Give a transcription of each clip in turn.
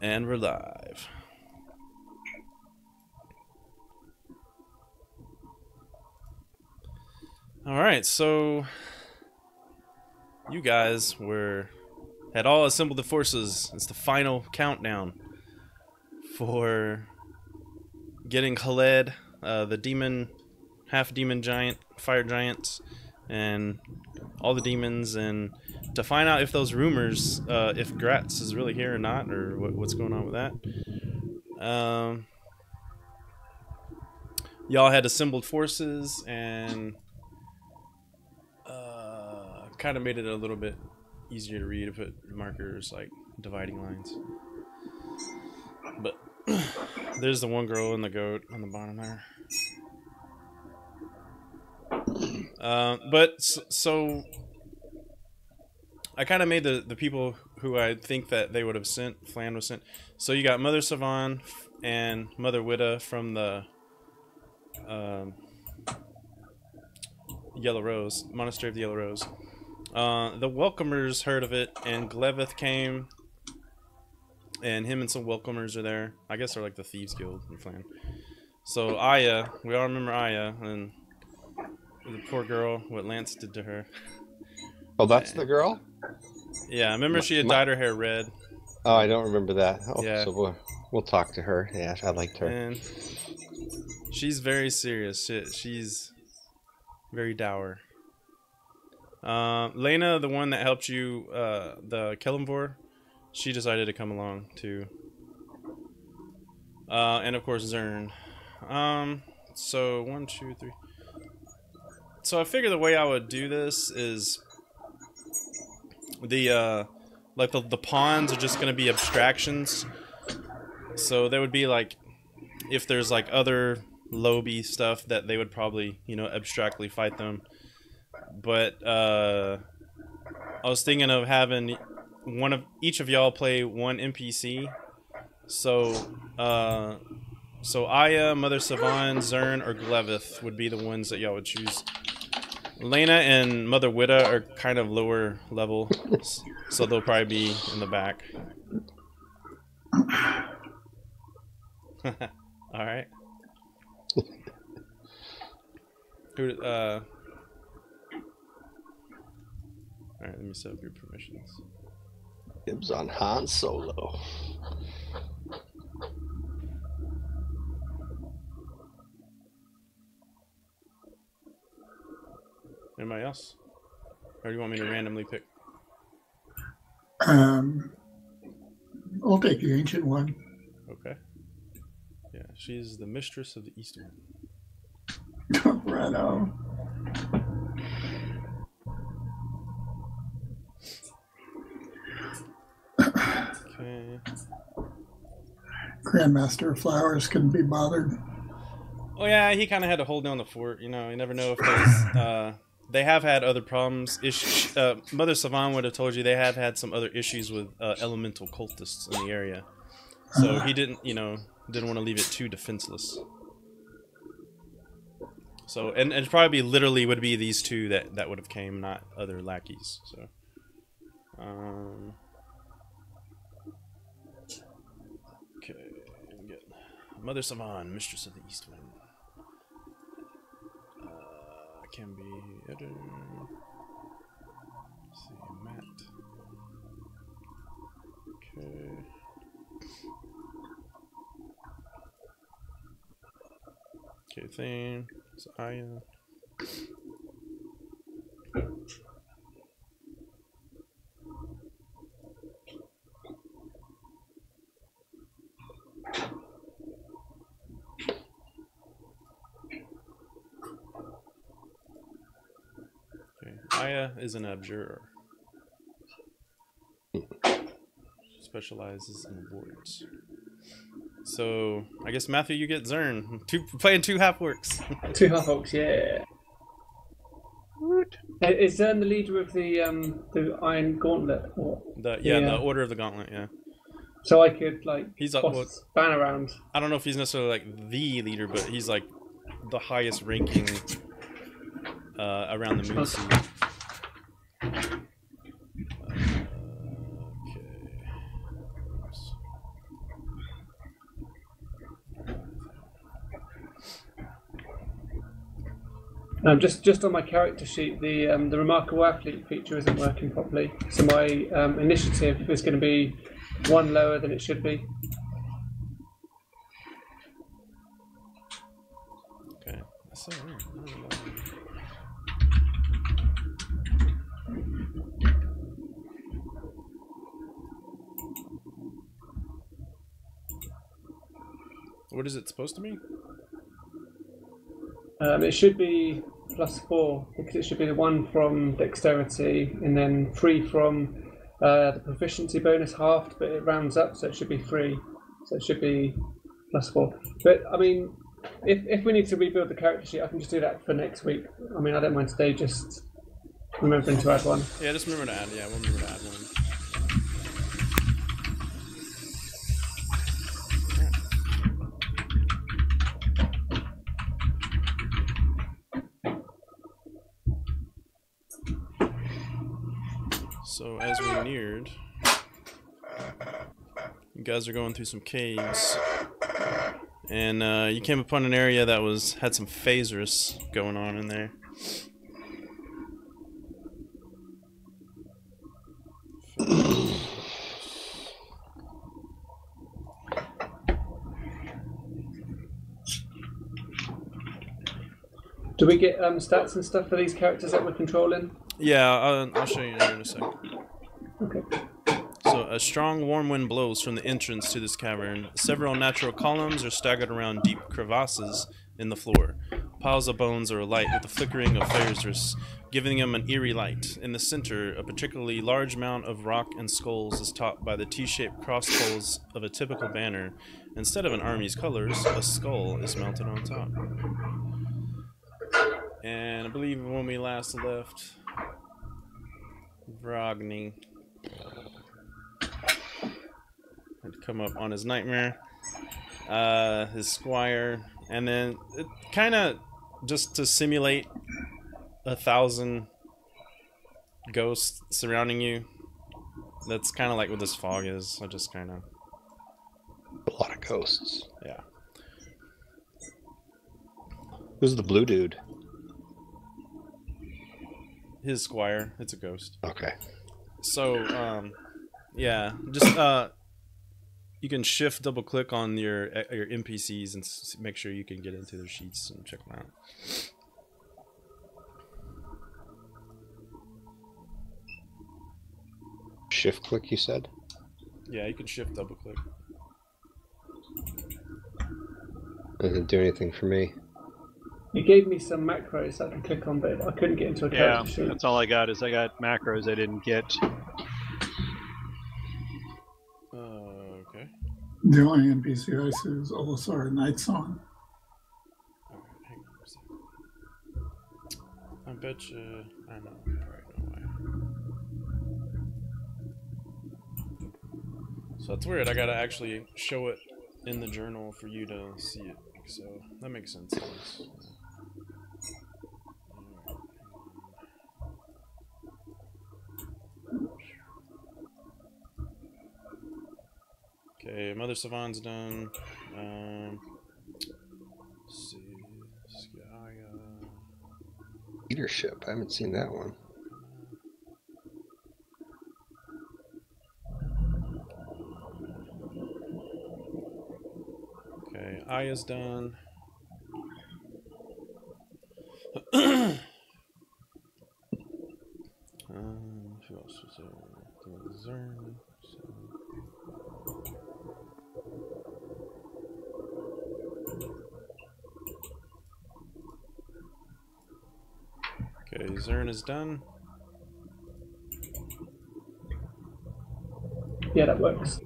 And we're live. Alright, so you guys had all assembled the forces. It's the final countdown for getting Khaled, the demon, half-demon giant, fire giant, and all the demons, and to find out if those rumors, if Gratz is really here or not, or what's going on with that. Y'all had assembled forces and kind of made it a little bit easier to read to put markers like dividing lines. But there's the one girl and the goat on the bottom there. So I kind of made the people who I think that they would have sent, Flan was sent. So you got Mother Savan and Mother Witta from the Yellow Rose, Monastery of the Yellow Rose. The Welcomers heard of it, and Gleveth came, and him and some Welcomers are there. I guess they're like the Thieves Guild in Flan. So Aya, we all remember Aya, and the poor girl, what Lance did to her. Oh, that's the girl? Yeah, I remember she had dyed her hair red. Oh, I don't remember that. Oh, yeah. So we'll talk to her. Yeah, I liked her. And she's very serious. She's very dour. Lena, the one that helped you, the Kelimvor, she decided to come along too. And of course Zern. So 1, 2, 3. So I figure the way I would do this is the like the pawns are just gonna be abstractions. So there would be like, if there's like other lobby stuff that they would probably, you know, abstractly fight them. But I was thinking of having each of y'all play one NPC. So so Aya, Mother Savan, Zern, or Gleveth would be the ones that y'all would choose. Lena and Mother Witta are kind of lower level, so they'll probably be in the back. All right. Alright, let me set up your permissions. Dibs on Han Solo. Anybody else? Or do you want me to randomly pick? I'll take the ancient one. Okay. Yeah, she's the mistress of the East Wind. Right on. Okay. Grandmaster of Flowers couldn't be bothered. Oh yeah, he kind of had to hold down the fort. You know, you never know if there's, they have had other problems. Mother Savan would have told you they have had some other issues with elemental cultists in the area. So he didn't want to leave it too defenseless. So, and it probably literally would be these two that would have came, not other lackeys. So, okay, good. Mother Savan, Mistress of the East Wind. Can be editor. Let's see, Matt. Okay. Okay, Thane. So Aya. Aya is an abjurer. She specializes in wards. So I guess Matthew, you get Zern. Playing two half-orcs. Two half-orcs, yeah. Is Zern the leader of the Iron Gauntlet? Or the Order of the Gauntlet, yeah. So I could like span around. I don't know if he's necessarily like the leader, but he's like the highest ranking around the moon sea. Okay. Just on my character sheet, the remarkable athlete feature isn't working properly. So my initiative is going to be one lower than it should be. Okay. That's so weird. I don't know. What is it supposed to be? It should be +4 because it should be the 1 from dexterity and then 3 from the proficiency bonus halved, but it rounds up, so it should be 3. So it should be +4. But I mean, if we need to rebuild the character sheet, I can just do that for next week. I mean, I don't mind today just remembering to add one. Yeah, just remember to add. Yeah, we'll remember to add one. So as we neared, you guys are going through some caves, and you came upon an area that had some phasers going on in there. Do we get stats and stuff for these characters that we're controlling? Yeah, I'll show you in a second. Okay. So, a strong warm wind blows from the entrance to this cavern. Several natural columns are staggered around deep crevasses in the floor. Piles of bones are alight with the flickering of phasers, giving them an eerie light. In the center, a particularly large mound of rock and skulls is topped by the T-shaped crossbows of a typical banner. Instead of an army's colors, a skull is mounted on top. And I believe when we last left, Vrogny had come up on his nightmare, his squire, and then it kind of just to simulate 1,000 ghosts surrounding you. That's kind of like what this fog is. I just kind of A lot of ghosts. yeah. Who's the blue dude? His squire. It's a ghost. Okay. So yeah, just you can shift double click on your NPCs and make sure you can get into their sheets and check them out. Shift click, you said? Yeah, you can shift double click. Doesn't do anything for me. You gave me some macros I can click on, but I couldn't get into a Yeah, character sheet. that's all I got. Is I got macros I didn't get. Okay. The only NPC I see is Olisar Nightsong. Hang on a second. I bet you I know. Right, no way. So that's weird. I gotta actually show it in the journal for you to see it. So that makes sense. Okay, Mother Savant's done. Let's see. Leadership. I haven't seen that one. Okay, Aya's done. Who else was there? Zern. Okay, Zern is done. Yeah, that works.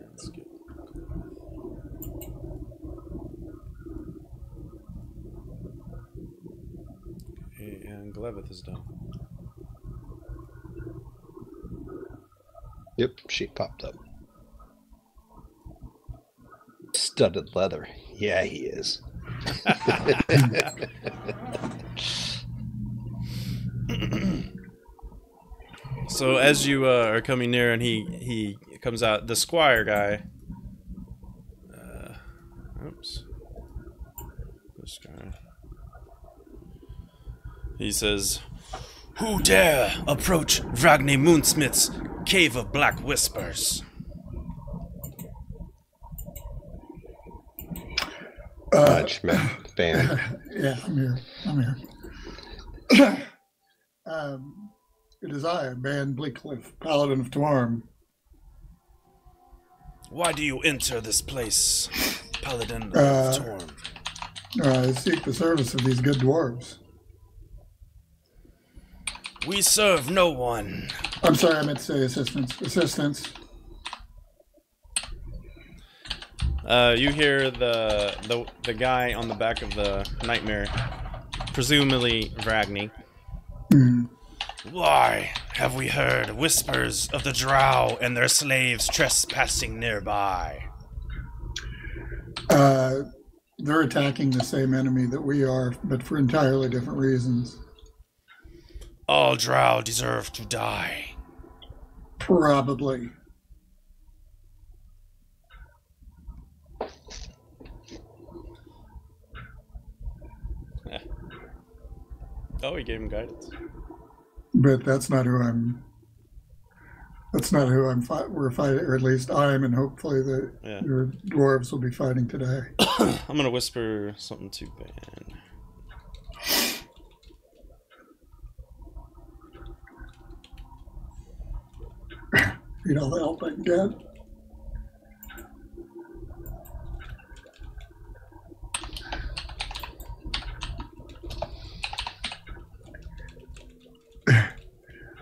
Let's get okay, and Glevith is done. Yep, sheet popped up. Studded leather. Yeah, he is. So as you are coming near, and he comes out, the squire guy. Oops. This guy. He says, "Who dare approach Ragni Moonsmith's Cave of Black Whispers?" Judgment band. Yeah, I'm here. It is I, Ban Bleakcliff, Paladin of Torm. Why do you enter this place, Paladin of Torm? I seek the service of these good dwarves. We serve no one. I'm sorry, I meant to say assistance. Assistance. You hear the guy on the back of the nightmare, presumably Ragni. Why have we heard whispers of the drow and their slaves trespassing nearby? They're attacking the same enemy that we are, but for entirely different reasons. All drow deserve to die. Probably. Oh, he gave him guidance. But that's not who I'm. That's not who we're fighting, or at least I'm, and hopefully your dwarves will be fighting today. I'm gonna whisper something to Ben. Need all the help I can get.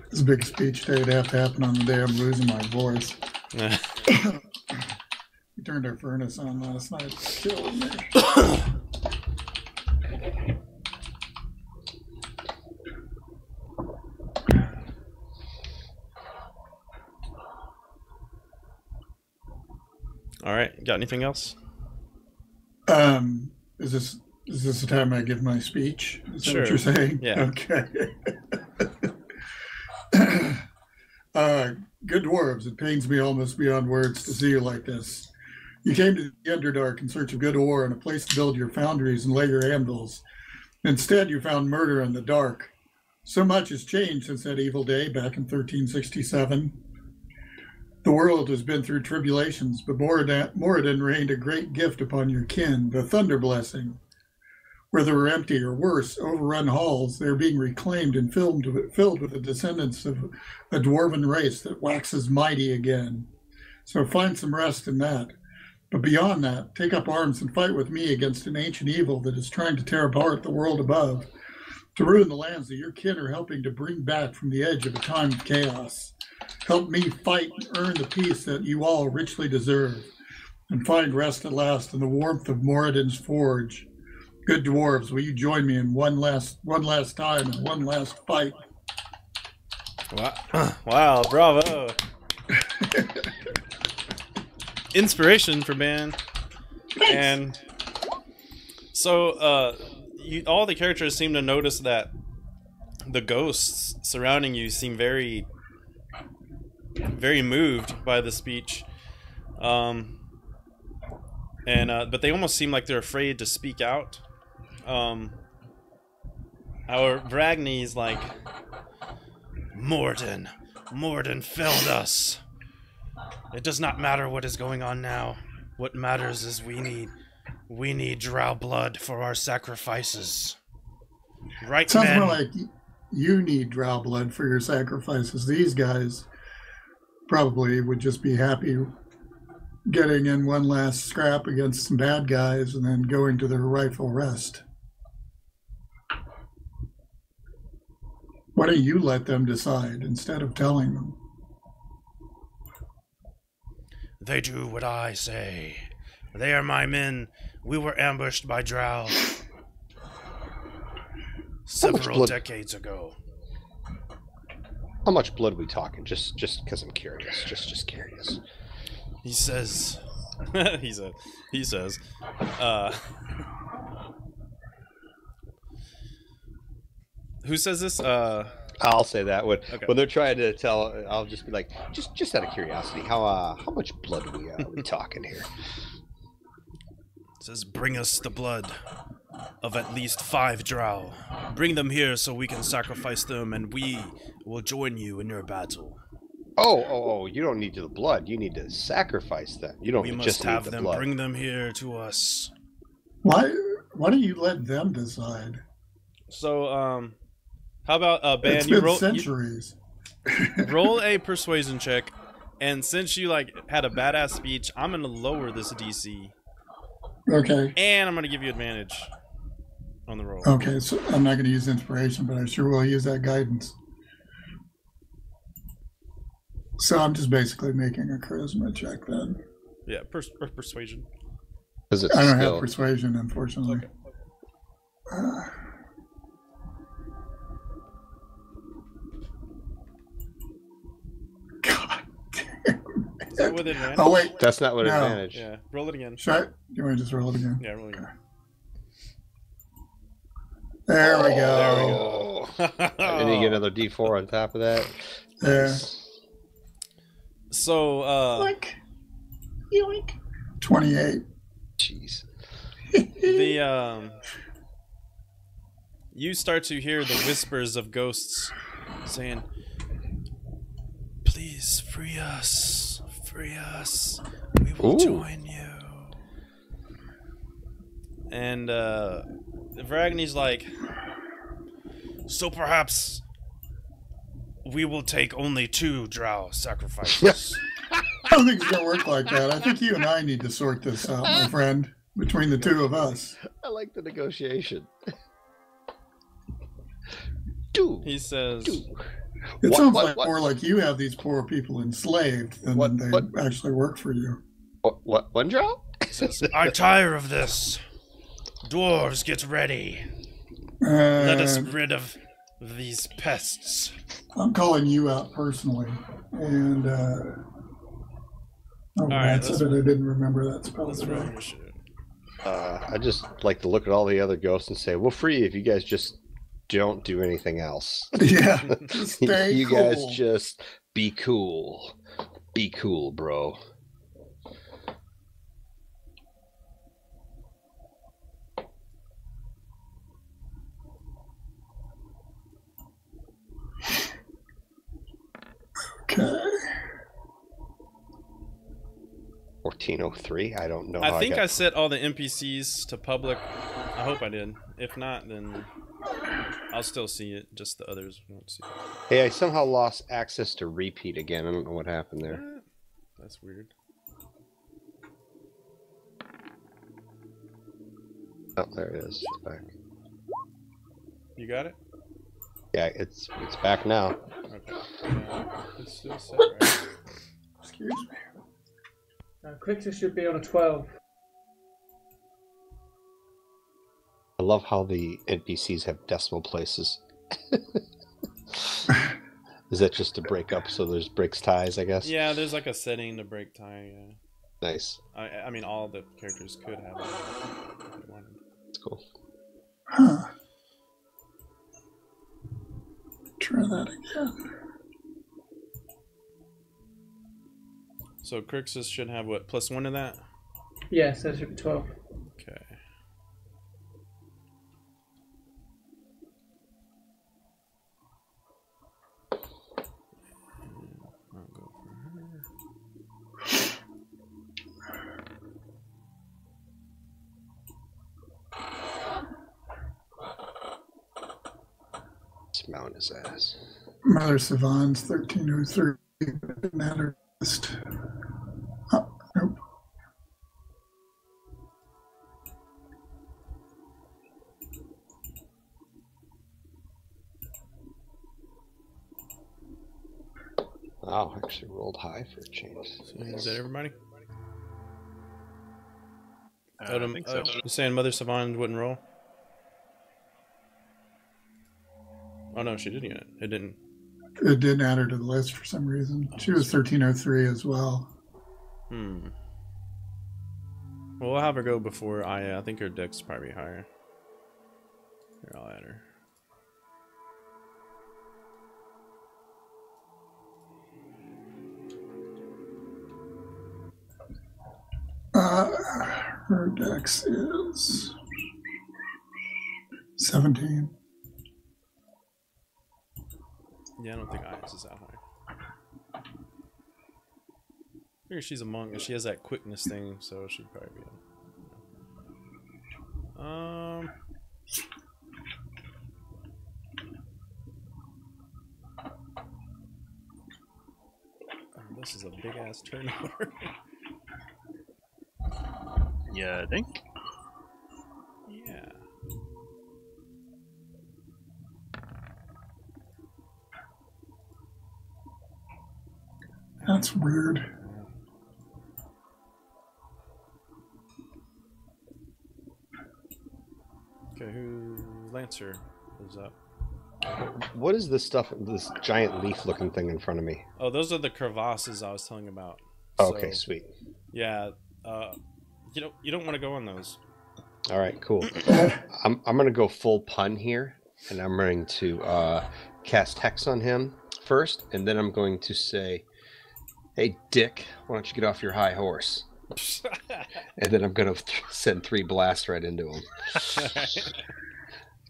This is a big speech day. It'd have to happen on the day I'm losing my voice. We turned our furnace on last night. It's killing me. All right, got anything else? Is this the time I give my speech? Is that Sure. what you're saying? Yeah. Okay. Good dwarves, it pains me almost beyond words to see you like this. You came to the Underdark in search of good ore and a place to build your foundries and lay your anvils. Instead, you found murder in the dark. So much has changed since that evil day back in 1367. The world has been through tribulations, but Moradin rained a great gift upon your kin, the Thunder Blessing. Where there were empty or worse, overrun halls, they are being reclaimed and filled with the descendants of a dwarven race that waxes mighty again. So find some rest in that. But beyond that, take up arms and fight with me against an ancient evil that is trying to tear apart the world above, to ruin the lands that your kin are helping to bring back from the edge of a time of chaos. Help me fight and earn the peace that you all richly deserve, and find rest at last in the warmth of Moradin's forge. Good dwarves, will you join me in one last time and one last fight? Wow, bravo. Inspiration for Ben. Thanks. And so all the characters seem to notice that the ghosts surrounding you seem very, very moved by the speech. But they almost seem like they're afraid to speak out. Our Vragni's like, Morden failed us. It does not matter what is going on now. What matters is we need drow blood for our sacrifices. Right, Sounds men? more like you need drow blood for your sacrifices. These guys probably would just be happy getting in one last scrap against some bad guys and then going to their rightful rest. Why don't you let them decide instead of telling them? They do what I say. They are my men. We were ambushed by drow several decades ago. How much blood are we talking? Just because I'm curious. Just curious. He says, he says, who says this? I'll say that when Okay. when they're trying to tell, I'll just be like, just out of curiosity, how much blood are we talking here? Says, bring us the blood. of at least 5 drow. Bring them here so we can sacrifice them, and we will join you in your battle. Oh, you don't need the blood. You need to sacrifice them. You don't We just must need have the them blood. bring them here to us. Why don't you let them decide? So, how about Ben? It's You been centuries. roll a persuasion check, and since you had a badass speech, I'm gonna lower this DC, Okay. and I'm gonna give you advantage on the roll. Okay, so I'm not going to use inspiration, but I sure will use that guidance. So I'm just basically making a charisma check then. Yeah, persuasion. Because it's I a don't skill. have persuasion, unfortunately. Okay. God damn. Is that with advantage? Oh, wait. That's not what No. advantage. Yeah, roll it again. Should I? You want to just roll it again? Yeah, roll it again. There we go. There we go. And you get another D4 on top of that. Yeah. So, Yoink. Yoink. 28. Jeez. You start to hear the whispers of ghosts saying, "Please free us, free us. We will Ooh. join you." And Vragny's like, "So perhaps we will take only 2 drow sacrifices." I don't think it's going to work like that. I think you and I need to sort this out, my friend, between the two of us. I like the negotiation. Do. He says, It sounds more like you have these poor people enslaved than they actually work for you. What? One draw? "I'm tired of this. Dwarves, get ready. Let us rid of these pests." I'm calling you out personally. And, right, that's it. I didn't remember that spell. Let's roll initiative. I just like to look at all the other ghosts and say, "We'll free you if you guys just don't do anything else." Yeah. Stay you cool. guys just be cool. Be cool, bro. Okay. 1403. I don't know. I how think got... I set all the NPCs to public. I hope I did. If not, then I'll still see it. Just the others won't see it. Hey, I somehow lost access to repeat again. I don't know what happened there. That's weird. Oh, there it is. It's back. You got it? Yeah, it's back now. Okay. It's still set, right? Excuse me. Crixus should be on a 12. I love how the NPCs have decimal places. Is that just to break up so there's breaks ties, I guess? Yeah, there's like a setting to break tie. Yeah. Nice. I mean, all the characters could have it if they wanted. That's cool. Huh. Try that again. So Crixus should have what, +1 to that? Yeah, so it should be 12. Okay. I'll go for her. Mount his ass. Mother Savant's 1303. Didn't have her list. Oh, nope. Wow, actually rolled high for a change. So is that everybody? I think so. You're saying Mother Savant wouldn't roll? Oh no, she didn't yet. It didn't. It didn't add her to the list for some reason. She was 1303 as well. Well, we'll have her go before Aya. I think her deck's probably higher. Here, I'll add her. Her dex is 17. Yeah, I don't think Ix is that high. I figure she's a monk and she has that quickness thing, so she'd probably be this is a big ass turnover. Yeah, I think. Yeah. That's weird. Okay, who Lancer is up? What is this stuff? This giant leaf-looking thing in front of me? Oh, those are the crevasses I was telling you about. Okay, So, sweet. yeah, you don't want to go on those. All right, cool. I'm gonna go full pun here, and I'm going to cast Hex on him first, and then I'm going to say, "Hey, Dick, why don't you get off your high horse?" And then I'm gonna send 3 blasts right into him,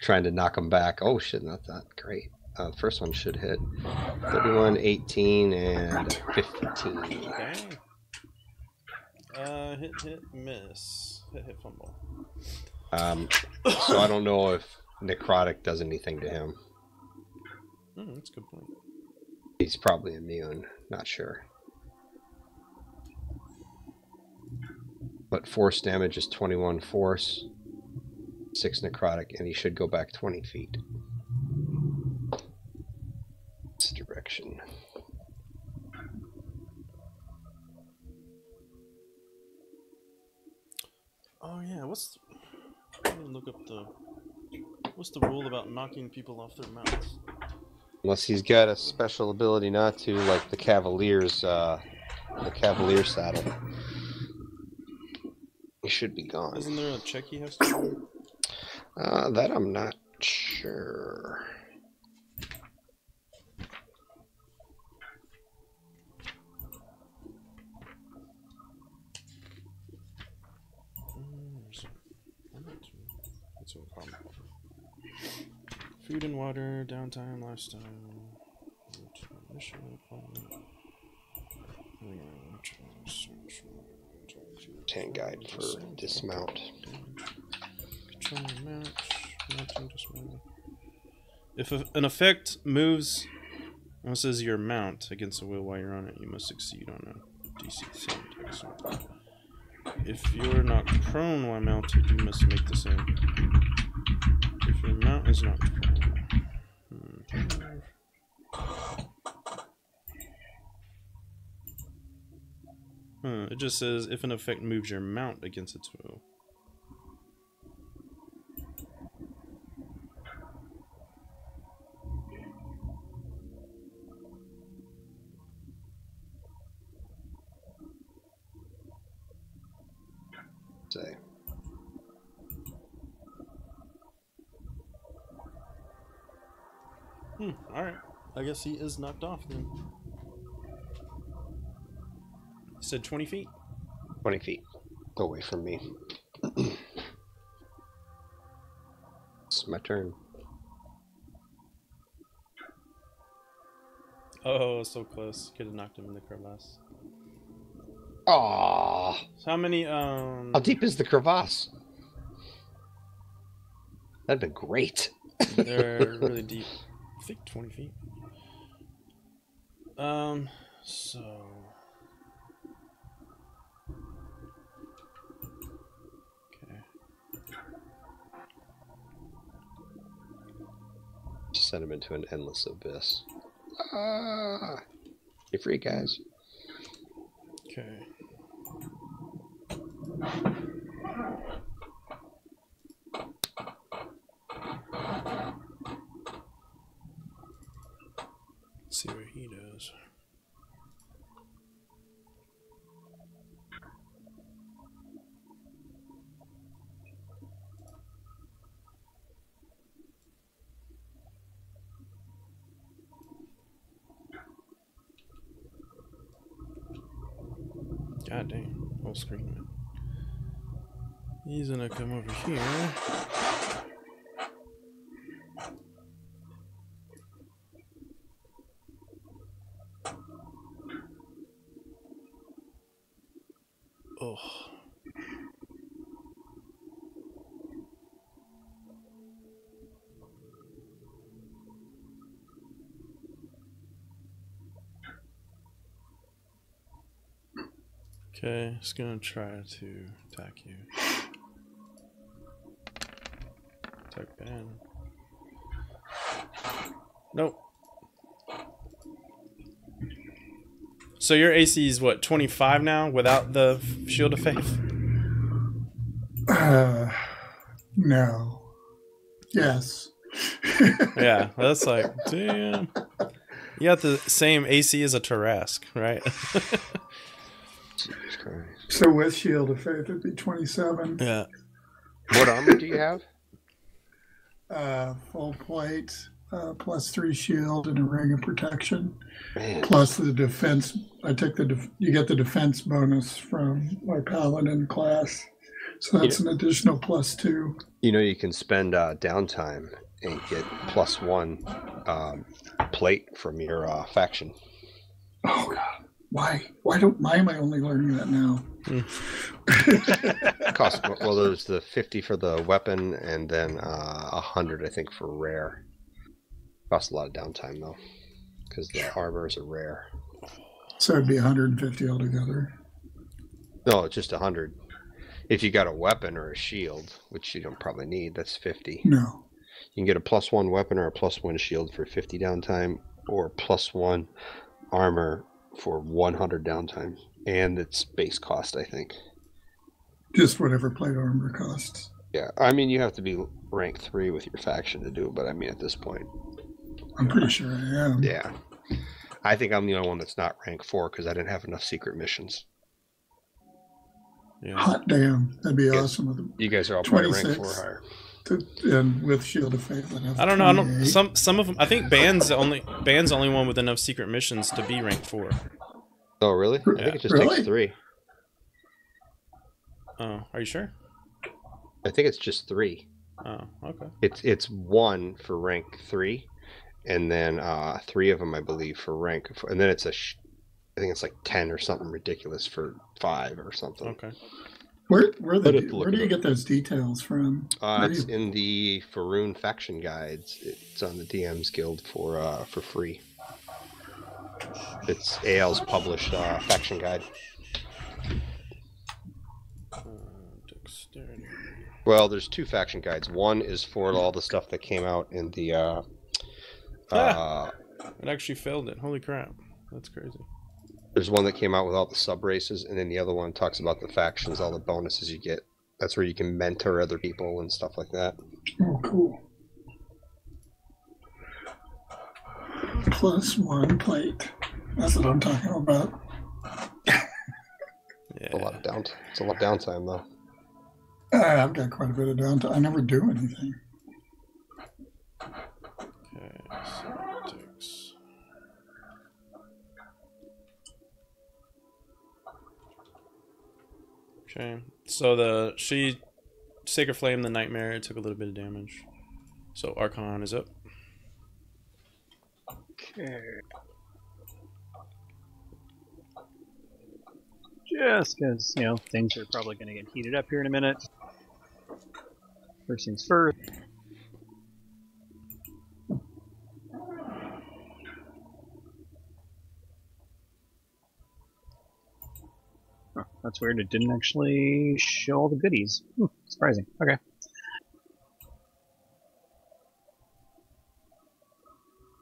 trying to knock him back. Oh shit, not that great. The first one should hit 31, 18, and 15. Dang. Hit, miss. Hit, fumble. So I don't know if necrotic does anything to him. That's a good point. He's probably immune. Not sure. But force damage is 21 force, 6 necrotic, and he should go back 20 feet. This direction. Oh yeah, I didn't look up what's the rule about knocking people off their mounts? Unless he's got a special ability not to, like the Cavalier saddle. He should be gone. Isn't there a check he has to do? That I'm not sure. That's what problem. Food and water, downtime, lifestyle. Mission requirement. Hand guide for dismount. Control mount, mounting, dismounting. If an effect moves, it says your mount against a wheel while you're on it, you must succeed on a DC save. If you're not prone while mounted, you must make the same. If your mount is not prone. It just says if an effect moves your mount against its will. Say. Alright. I guess he is knocked off then. You said 20 feet? 20 feet. Go away from me. It's my turn. Oh, so close. Could have knocked him in the crevasse. Aww. So how many, How deep is the crevasse? That'd been great. They're really deep. I think 20 feet. So... Send him into an endless abyss. You're free, guys. Okay. Let's see what he does. God dang, whole screen went. He's gonna come over here. Oh. Okay, just gonna try to attack you. Attack ban. Nope. So your AC is what, 25 now without the Shield of Faith? No. Yes. Yeah, that's like, damn. You got the same AC as a Tarrasque, right? Jesus Christ. So with Shield of Faith, it'd be 27. Yeah. What armor do you have? Full plate, +3 shield, and a ring of protection. Man. Plus the defense. I take you get the defense bonus from my paladin class. So that's an additional +2. You know, you can spend downtime and get +1 plate from your faction. Oh God. Why am I only learning that now? Cost, well, there's the 50 for the weapon, and then 100, I think, for rare. Costs a lot of downtime though, because the armors are rare. So it'd be 150 altogether. No, it's just 100. If you got a weapon or a shield, which you don't probably need, that's 50. No. You can get a +1 weapon or a +1 shield for 50 downtime, or +1 armor for 100 downtime, and it's base cost, I think. Just whatever plate armor costs. Yeah, I mean, you have to be rank 3 with your faction to do it, but I mean, at this point, I'm pretty sure I am. yeah. I think I'm the only one that's not rank 4 because I didn't have enough secret missions. Yeah. Hot damn. That'd be awesome. With You guys are all probably rank 4 or 26. higher. And with Shield of Faith, I'd have I don't know. 28. Some of them. I think Band's the only one with enough secret missions to be rank 4. Oh, really? I think it just Really? takes 3. Oh, are you sure? I think it's just 3. Oh, okay. It's 1 for rank 3, and then 3 of them, I believe, for rank 4, and then it's I think it's like 10 or something ridiculous for 5 or something. Okay. Where I'd have to look do it you up. get those details from? It's in the Faerûn faction guides. It's on the DM's Guild for free. It's AL's published faction guide. Dexterity. Well, there's 2 faction guides. One is for all the stuff that came out in the. It actually failed it. Holy crap. That's crazy. There's one that came out with all the sub races, and then the other one talks about the factions, all the bonuses you get. That's where you can mentor other people and stuff like that. Oh, cool. +1 plate. That's what I'm talking about. Yeah. It's a lot of downtime though. I've got quite a bit of downtime. I never do anything. Okay. So it takes... Okay. So Sacred Flame, the Nightmare, it took a little bit of damage. So Archon is up. Okay. Just because, things are probably going to get heated up here in a minute. First things first. Oh, that's weird. It didn't actually show all the goodies. Surprising. Okay.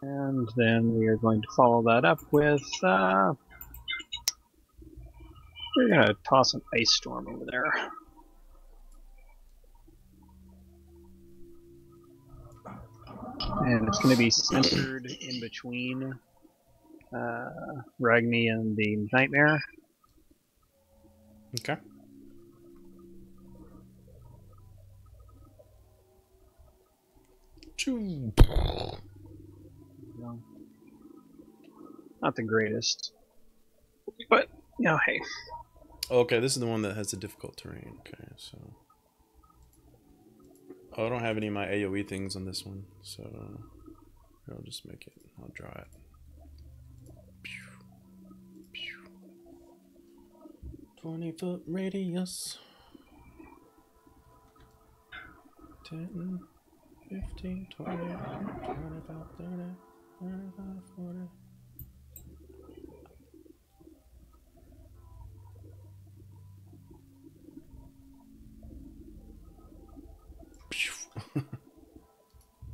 And then we are going to follow that up with, we're going to toss an ice storm over there. And it's going to be centered in between Ragni and the Nightmare. Okay. Choo. Not the greatest. But, hey. Okay, this is the one that has the difficult terrain. Okay, so... Oh, I don't have any of my AoE things on this one, so... I'll just make it. I'll draw it. 20-foot radius. 10, 15, 20, 25, 30, 35, 40.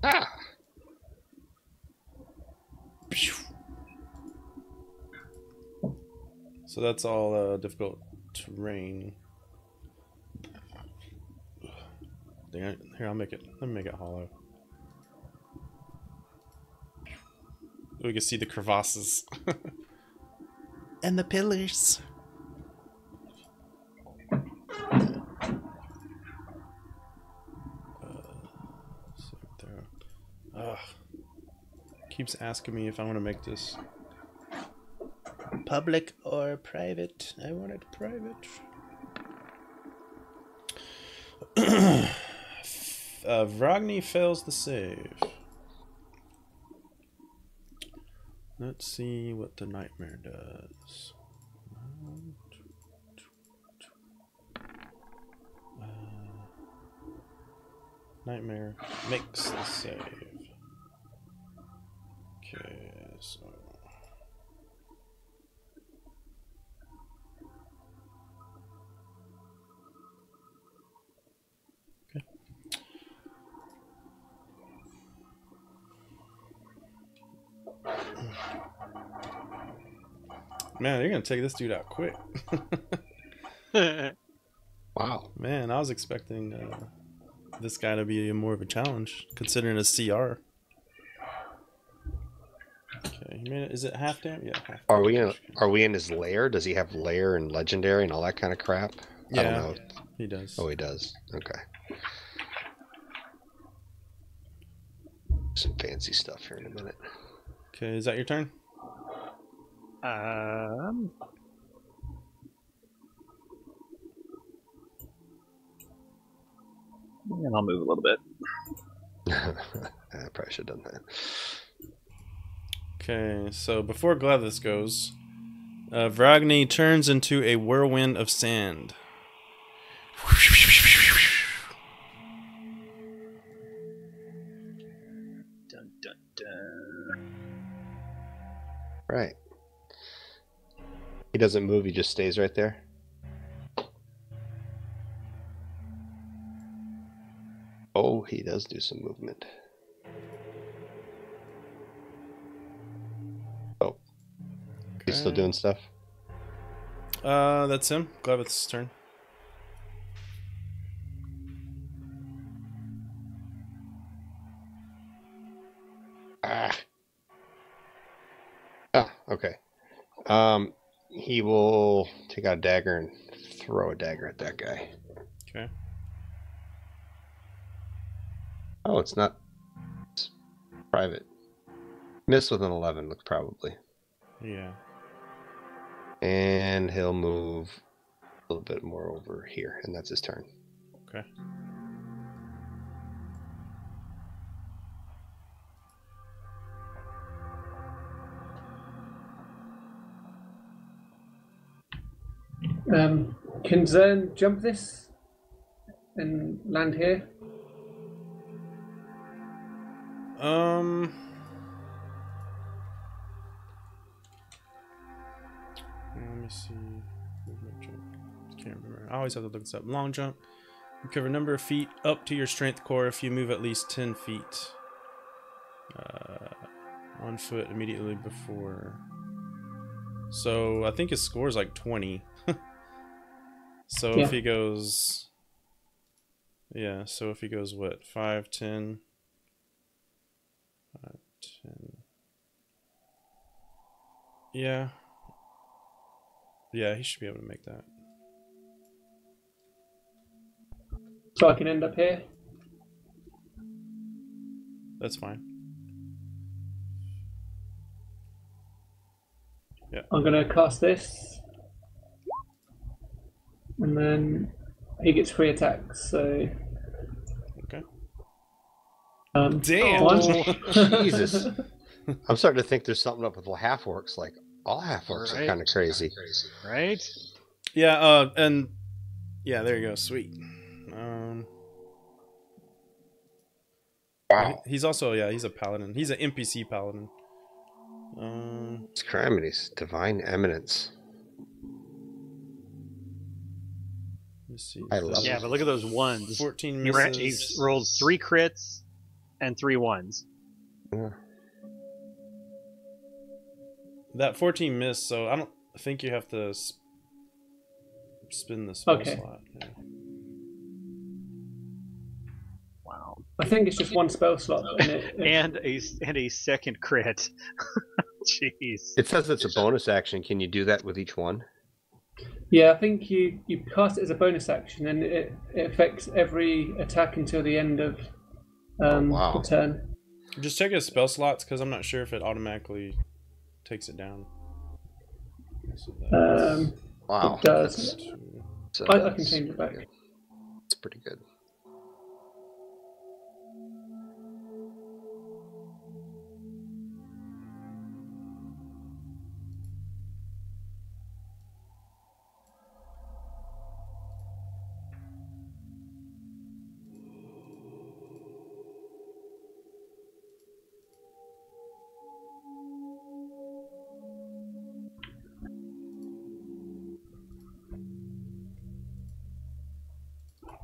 Ah! So that's all difficult terrain. Here, I'll make it. Let me make it hollow. We can see the crevasses and the pillars. Keeps asking me if I want to make this public or private. I want it private. Vrogny fails the save. Let's see what the nightmare does. Nightmare makes the save. Okay, so okay. Man, you're gonna take this dude out quick. Wow. Man, I was expecting this guy to be more of a challenge, considering a CR. Okay, you made it. Is it half damage? Yeah, half. Are we in his lair? Does he have lair and legendary and all that kind of crap? Yeah, I don't know. He does. Oh, he does. Okay. Some fancy stuff here in a minute. Okay, is that your turn? And I'll move a little bit. I probably should have done that. Okay, so before Gladys goes, Vrogny turns into a whirlwind of sand. Dun, dun, dun. Right. He doesn't move, he just stays right there. Oh, he does do some movement. Oh. He's still doing stuff? That's him. Gladys' turn. Ah. Ah, okay. He will take out a dagger and throw a dagger at that guy. Okay. Oh, it's not. It's private. Miss with an 11, look, probably. Yeah. And he'll move a little bit more over here, and that's his turn. Okay. Can Zern jump this and land here? Let me see. Movement jump. Can't remember. I always have to look this up. Long jump. You cover a number of feet up to your strength core if you move at least 10 feet. On foot immediately before. So I think his score is like 20. So Yeah. if he goes. Yeah, so if he goes what? 5, 10. 5, 10. Yeah. Yeah, he should be able to make that. So I can end up here? That's fine. Yeah. I'm going to cast this. And then he gets 3 attacks, so... Okay. Damn! One. Jesus. I'm starting to think there's something up with half-orcs. Like, all half-orcs are Right. kind of crazy. Right? Yeah, and yeah, there you go. Sweet. Wow. He's also he's a paladin. He's an NPC paladin. It's Calamities. Divine Eminence. Let's see. I love Yeah, it. but look at those ones. 14 He misses. rolled 3 crits and 3 ones. Yeah. That 14 missed, so I don't think you have to spin the spell Okay. slot. Yeah. Wow. I think it's just one spell slot. And a second crit. Jeez. It says it's a bonus action. Can you do that with each one? Yeah, I think you cast it as a bonus action, and it affects every attack until the end of wow. the turn. Just check his spell slots, because I'm not sure if it automatically takes it down. So Wow. It does. So I can change it back. It's pretty good.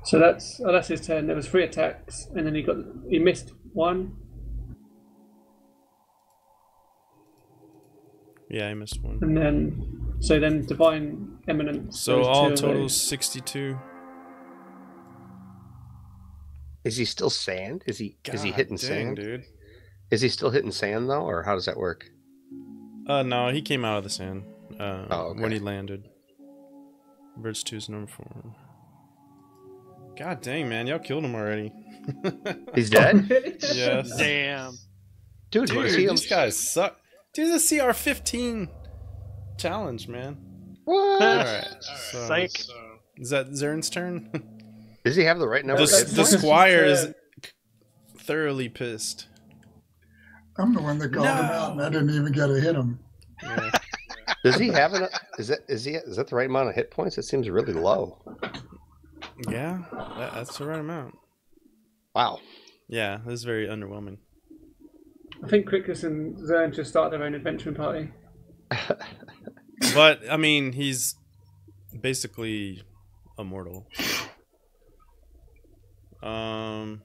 So that's his turn. There was 3 attacks, and then he missed 1. yeah, I missed one. And then Divine Eminence. So those all 2 of total those. 62. Is he still sand? Is he God hitting dang, sand? dude. Is he still hitting sand though, or how does that work? No, he came out of the sand okay. when he landed. Birds 2's number 4. God dang, man, y'all killed him already. He's dead? Yes. Damn. Dude, Dude, is he these guys suck. Dude, this is a CR15 challenge, man. What? Alright. So, Psych. is that Zern's turn? Does he have the right number? The, of hit the points? squire is thoroughly pissed. I'm the one that called him out, and I didn't even get to hit him. Yeah. Does he have enough? Is that the right amount of hit points? It seems really low. Yeah, that's the right amount. Wow. Yeah, this is very underwhelming. I think Crickus and Zern just start their own adventuring party. But, I mean, he's basically immortal. Does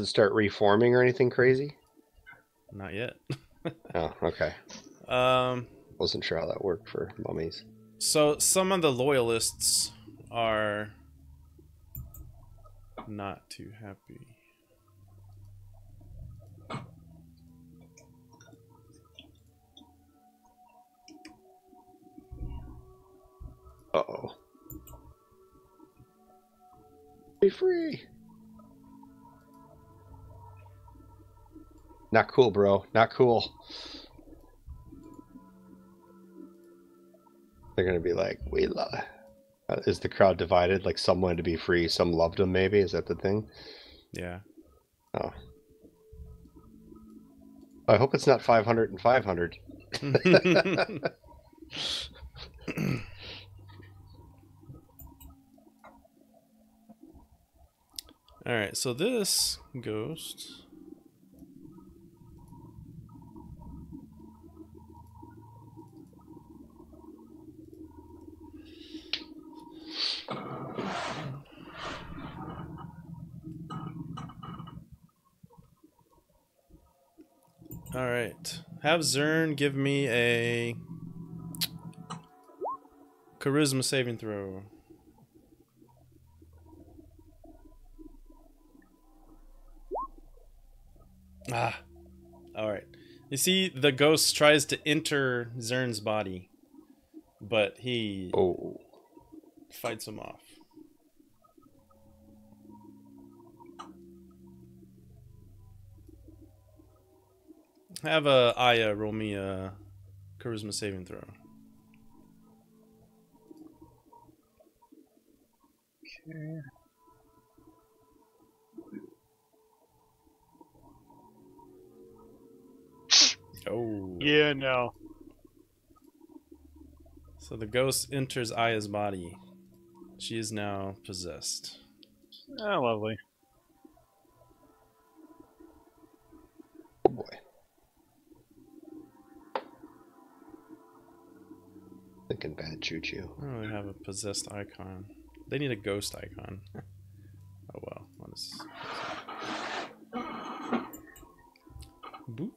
it start reforming or anything crazy? Not yet. Oh, okay. Wasn't sure how that worked for mummies. So some of the loyalists are not too happy. Uh-oh. Be free. Not cool, bro. Not cool. They're gonna be like, we love. Is the crowd divided? Like some wanted to be free, some loved him. Maybe is that the thing? Yeah. Oh. I hope it's not 500 and 500. All right, so this ghost. All right, have Zern give me a charisma saving throw. Ah, all right. You see, the ghost tries to enter Zern's body, but he fights him off. Have Aya roll me a charisma saving throw. Okay. Oh. Yeah, no. So the ghost enters Aya's body. She is now possessed. Oh, lovely. Oh boy. Thinking bad choo-choo. I don't really have a possessed icon. They need a ghost icon. Oh well. I'll just... Boop.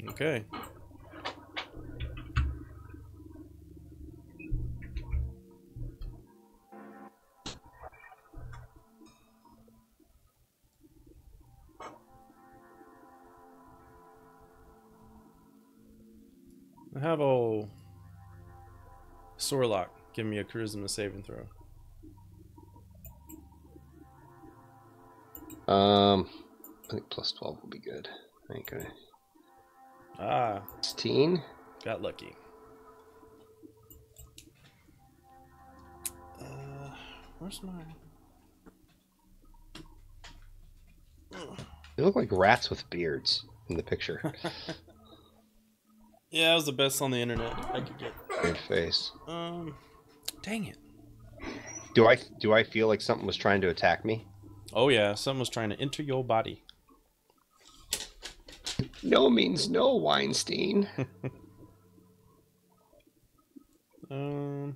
Okay. I have old Sorlock give me a charisma saving throw. I think plus 12 will be good. Okay. Ah, 16. got lucky. Where's my... They look like rats with beards in the picture. Yeah, that was the best on the internet I could get. Weird face. Dang it. Do I feel like something was trying to attack me? Oh yeah, someone was trying to enter your body. No means no, Weinstein. Okay.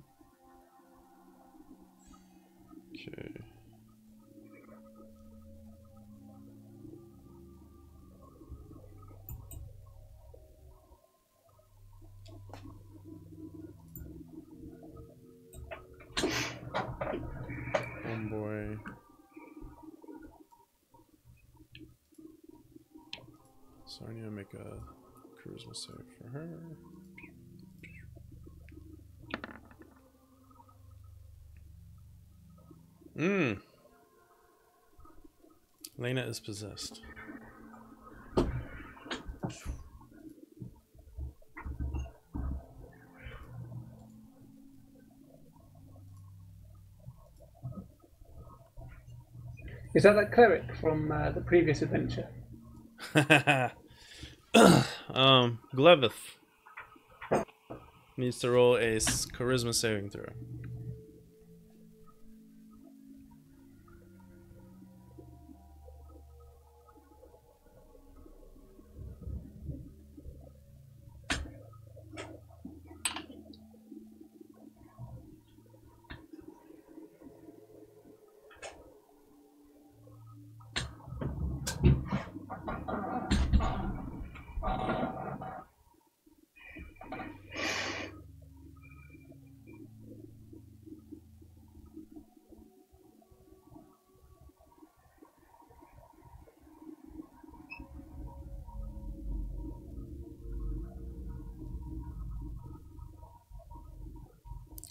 Oh boy. So I need to make a charisma save for her. Lena is possessed. Is that cleric from the previous adventure? Glevith needs to roll a charisma saving throw.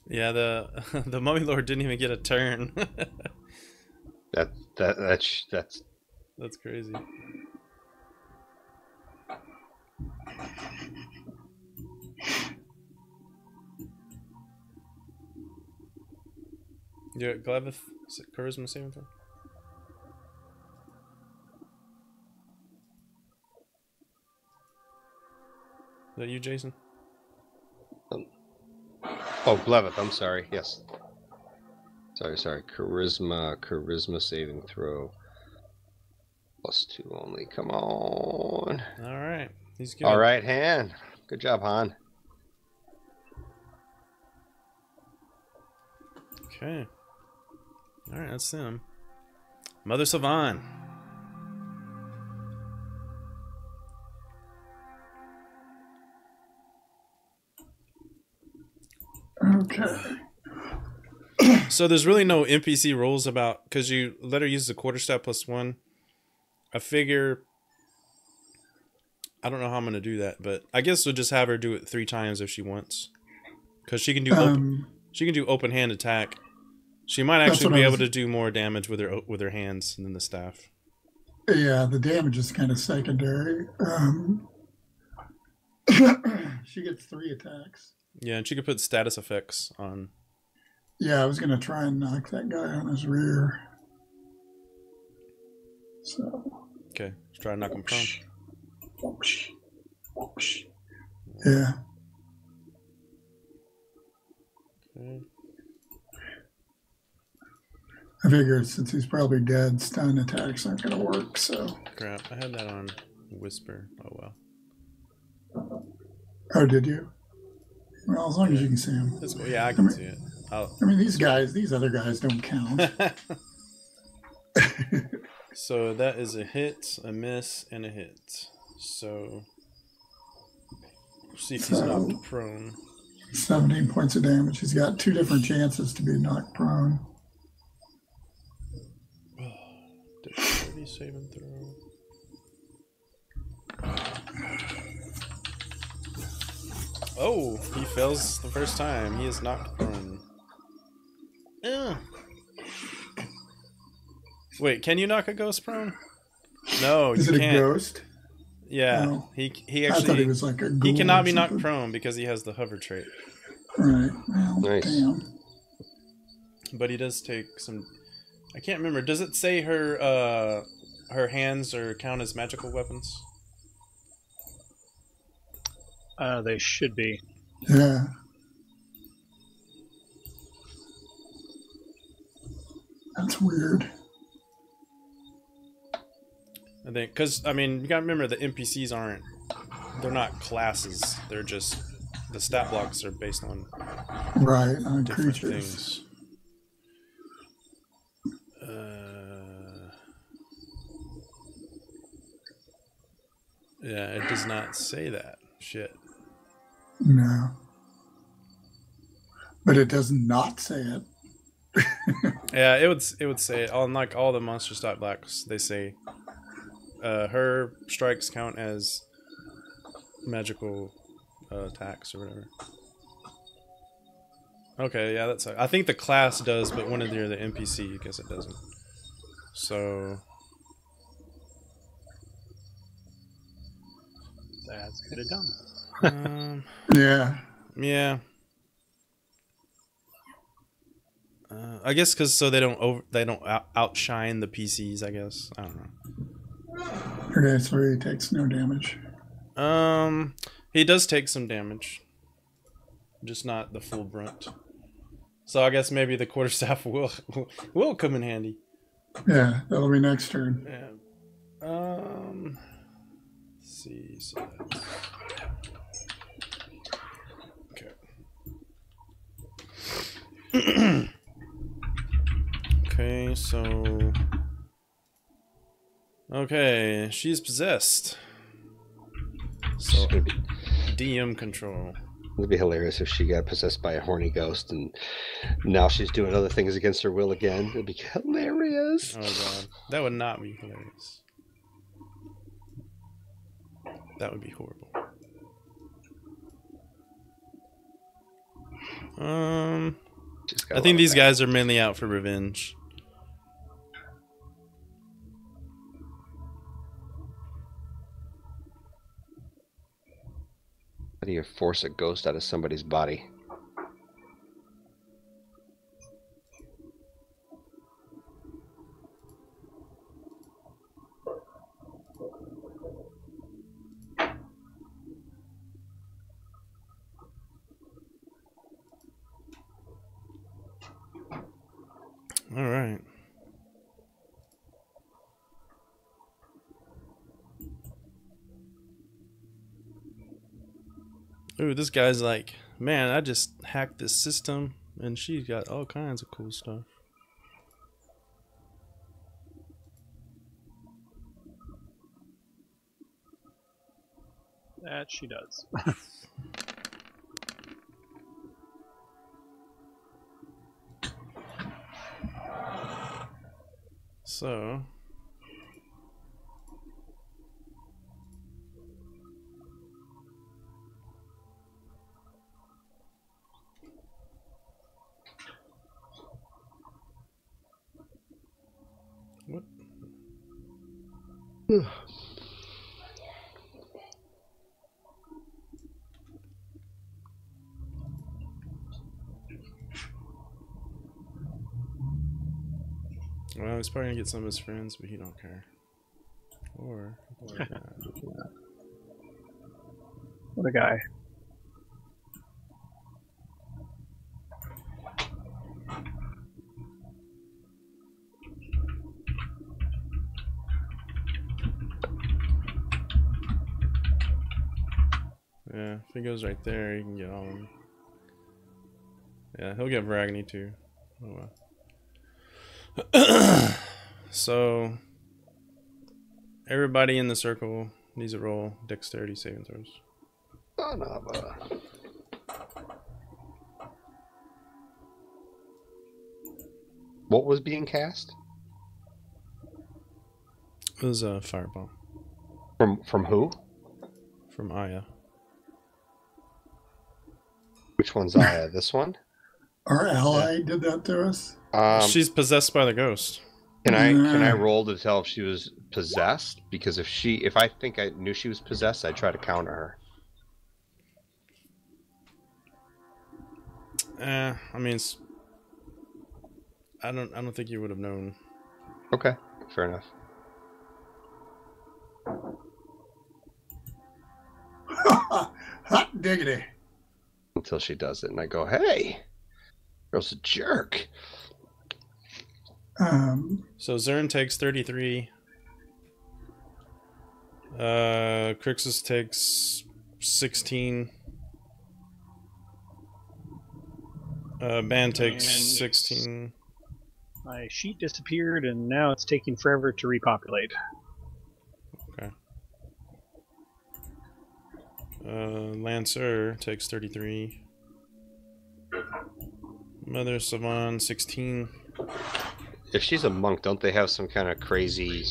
Yeah, the Mummy Lord didn't even get a turn. That's That's crazy. You got Glevith charisma saving throw? Is that you, Jason? Oh, Glevith, I'm sorry. Yes. Sorry. Charisma saving throw. +2 only. Come on. All right. He's good. All right, Han. Good job, Han. Okay. All right, that's them. Mother Savan. Okay. So there's really no NPC rules about, because you let her use the quarterstaff +1. I figure, I don't know how I'm gonna do that, but I guess we'll just have her do it 3 times if she wants, because she can do open hand attack. She might actually be able to do more damage with her hands than the staff. Yeah, the damage is kind of secondary. She gets 3 attacks. Yeah, and she could put status effects on. Yeah, I was going to try and knock that guy on his rear. So. Okay, let's try to knock him prone. Yeah. Okay. I figured since he's probably dead, stun attacks aren't going to work, so. Crap, I had that on whisper. Oh well. Oh, did you? Well, as long as you can see him. That's cool. Yeah, I can see it. I mean, these other guys don't count. So that is a hit, a miss, and a hit. So see if he's knocked prone. 17 points of damage. He's got 2 different chances to be knocked prone. Dexterity save and throw. Oh, he fails the first time. He is knocked prone. Wait, can you knock a ghost prone? No, Is you it can't. a ghost? Yeah, No. he I thought actually he was like a ghoul he cannot be or knocked something. prone because he has the hover trait. Right. Well, Nice. damn. But he does take some. I can't remember. Does it say her hands are count as magical weapons? They should be. Yeah. That's weird. I think because I mean you gotta remember the NPCs they're not classes. They're just the stat blocks are based on Right, on different creatures. things. Yeah, it does not say that. Shit. No. But it does not say it. Yeah, it would say it on like all the monster stat blocks. They say her strikes count as magical attacks or whatever. Okay, yeah, that's. I think the class does, but when you're the NPC, I guess it doesn't. So That's kind of dumb. Yeah. yeah. I guess because so they don't outshine the PCs. I guess I don't know. Okay, so he takes no damage. He does take some damage, just not the full brunt. So I guess maybe the quarterstaff will come in handy. Yeah, that'll be next turn. Yeah. Let's see. So that's... Okay. Okay, so... Okay, she's possessed. So, It's gonna be, DM control. it'd be hilarious if she got possessed by a horny ghost and now she's doing other things against her will again. It'd be hilarious. Oh god. That would not be hilarious. That would be horrible. She's got I a think lot these of guys are mainly out for revenge. How do you force a ghost out of somebody's body? All right. Ooh, this guy's like, man, I just hacked this system and she's got all kinds of cool stuff. That she does. So, what? Well, he's probably gonna get some of his friends, but he don't care. Or What a guy. yeah, if he goes right there, he can get all of them. Yeah, he'll get Varagony too. Oh well. So everybody in the circle needs to roll dexterity saving throws. Son of a... What was being cast? It was a fireball From who? from Aya. Which one's Aya? This one? Our ally did that to us. She's possessed by the ghost. Can I roll to tell if she was possessed? Because if I think I knew she was possessed, I'd try to counter her. I mean, I don't think you would have known. Okay, fair enough. Hot diggity. Until she does it, and I go, "Hey, girl's a jerk." So Zern takes 33. Crixus takes 16. Ban takes 16. My sheet disappeared, and now it's taking forever to repopulate. Okay. Lancer takes 33. Mother Savan 16. If she's a monk, don't they have some kind of crazy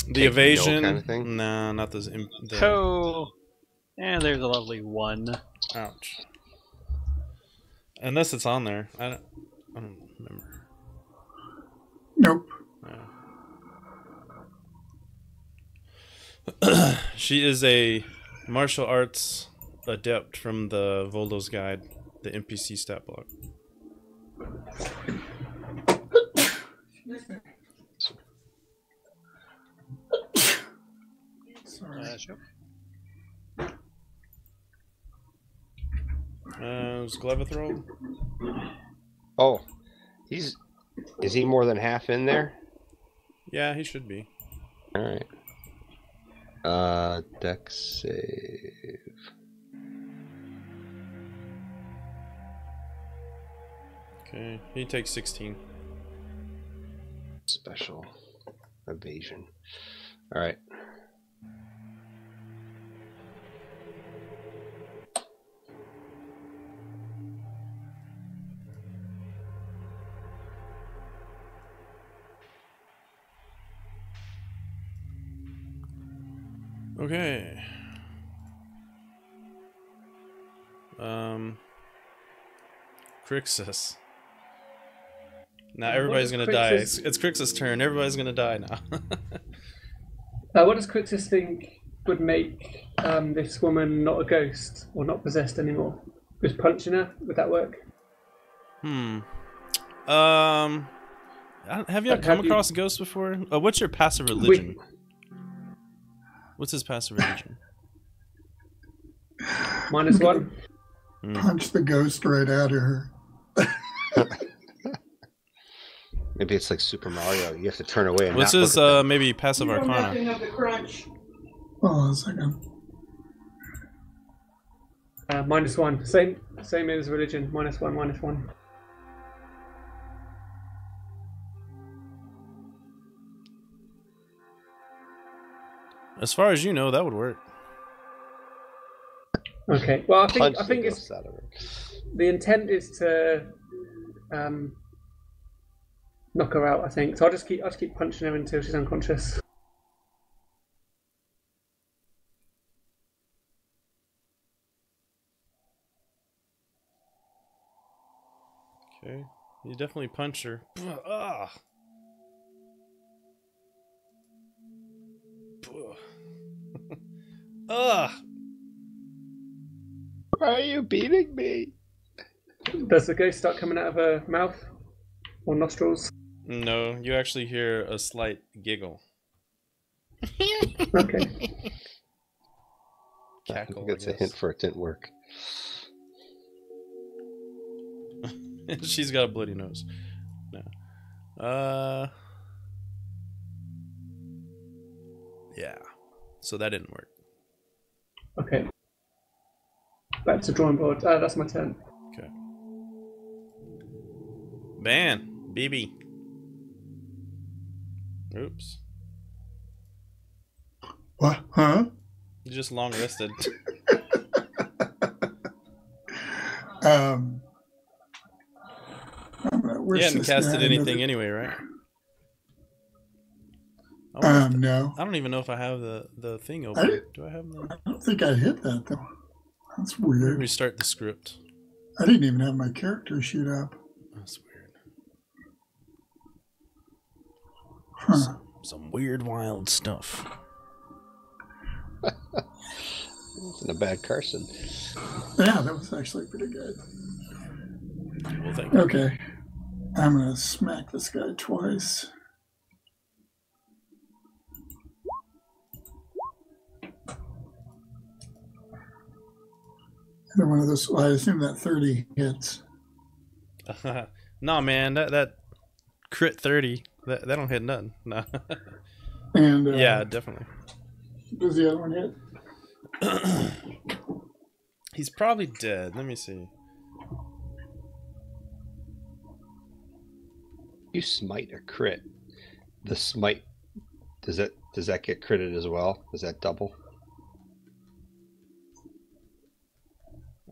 The evasion kind of thing? Nah, not the Oh, and there's a lovely 1. Ouch. Unless it's on there. I don't remember. Nope. Yeah. She is a martial arts adept from the Voldo's Guide, the NPC stat block. Sorry. Sure. Is Glevithrold? Oh, is he more than half in there? Yeah, he should be. All right. Dex save. Okay, he takes 16. Special evasion. All right. Okay. Crixus. Now everybody's gonna die. It's Crixus' turn. Everybody's gonna die now. What does Crixus think would make this woman not a ghost or not possessed anymore? Just punching her, would that work? Have you come across ghosts before? What's your passive religion? What's his passive religion? -1. Punch the ghost right out of her. Maybe it's like Super Mario. You have to turn away and What's not his look at them. maybe passive arcana? Hold on a second. -1. Same as religion. -1. As far as you know, that would work. Okay. Well, I Punch think the it's ghost out of her. the intent is to knock her out. I think so. I'll just keep punching her until she's unconscious. Okay, you definitely punch her. Ah. Ugh. Why are you beating me? Does the ghost start coming out of her mouth or nostrils? No, you actually hear a slight giggle. Okay. I Cackle, think it's a hint for it didn't work. She's got a bloody nose. No. Yeah. So that didn't work. Okay. Back to drawing board. That's my turn. Okay. Ban. BB. Oops. What? Huh? You just long rested. You hadn't casted anything anyway, right? No. I don't even know if I have the thing open. Do I have the? I don't think I hit that though. That's weird. Restart the script. I didn't even have my character sheet up. That's weird. Huh. Some weird, wild stuff. Wasn't a bad Carson. Yeah, that was actually pretty good. Well, thank you. Okay. I'm going to smack this guy twice. And one of those, well, I assume that 30 hits. No, man, that crit 30, that don't hit nothing. No. And yeah, definitely. Does the other one hit? He's probably dead. Let me see. You smite a crit. The smite, does that get critted as well? Is that double?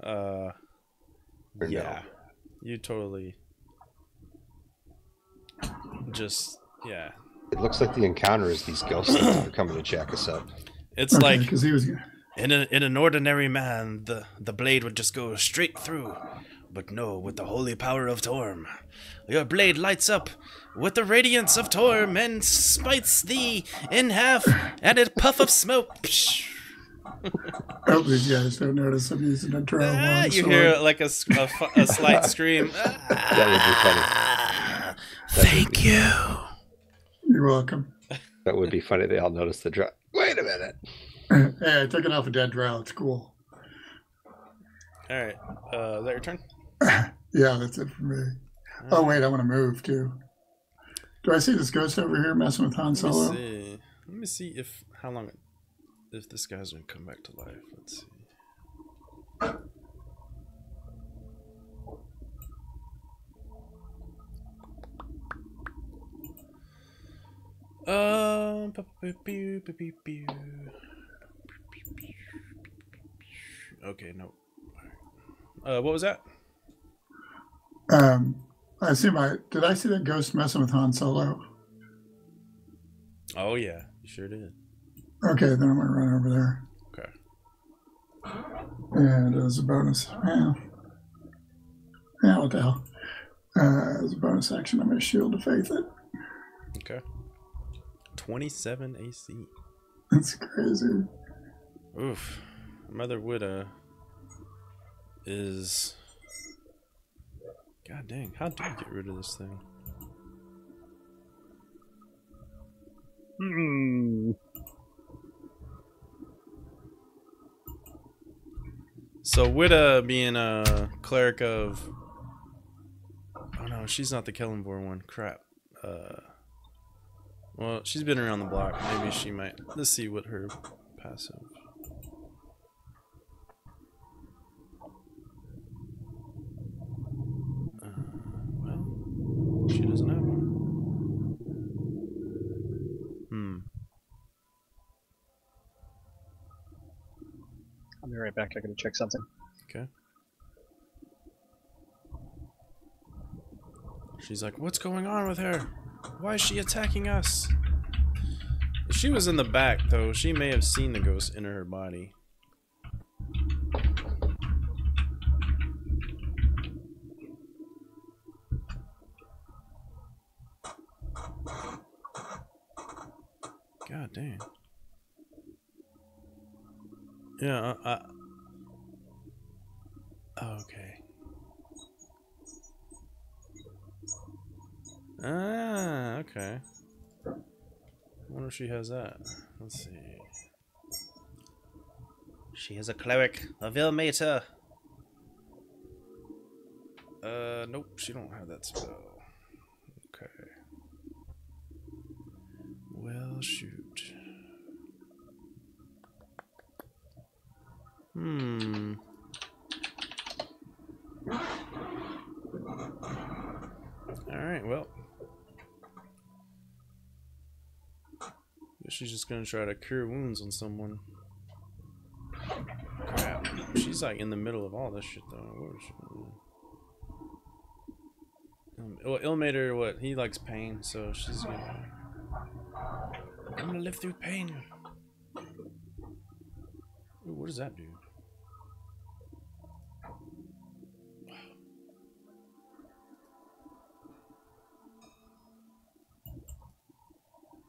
Yeah. No? You totally just, yeah. It looks like the encounter is these ghosts that are coming to jack us up. It's Okay, like because he was. in an ordinary man, the blade would just go straight through. But no, with the holy power of Torm, your blade lights up with the radiance of Torm and smites thee in half, and a puff of smoke. Psh. I hope these guys don't notice I'm using a draw one. You hear like a slight scream. That Thank you. You're welcome. That would be funny. They all notice the drop. Wait a minute. Hey, I took it off a dead drow. It's cool. All right. Is that your turn? Yeah, that's it for me. Oh, wait, I want to move too. Do I see this ghost over here messing with Han Solo? Let me see if if this guy's gonna come back to life. Let's see. Okay, no. What was that? I assume did I see that ghost messing with Han Solo? Oh yeah, you sure did. Okay, then I'm gonna run over there. Okay. And as a bonus, yeah, what the hell? As a bonus action, I'm gonna shield of faith it. Okay. 27 AC. That's crazy. Oof. Mother Widow is. God dang, how do you get rid of this thing? So Witta being a cleric of... Oh no, she's not the Kellenvor one. Crap. Well, she's been around the block. Maybe she might... Let's see what her passive... well, she doesn't have one. I'll be right back. I gotta check something. Okay. She's like, what's going on with her? Why is she attacking us? If she was in the back, though, she may have seen the ghost enter her body. God damn. Yeah, okay. Ah, okay. I wonder if she has that. Let's see. She is a cleric of Ilmater. Nope, she don't have that spell. Okay. Well, shoot. Alright, well. Guess she's just gonna try to cure wounds on someone. Crap. She's like in the middle of all this shit though. What was she doing? Well, Ilmater, what? He likes pain, so she's gonna... I'm gonna live through pain. Ooh, what does that do?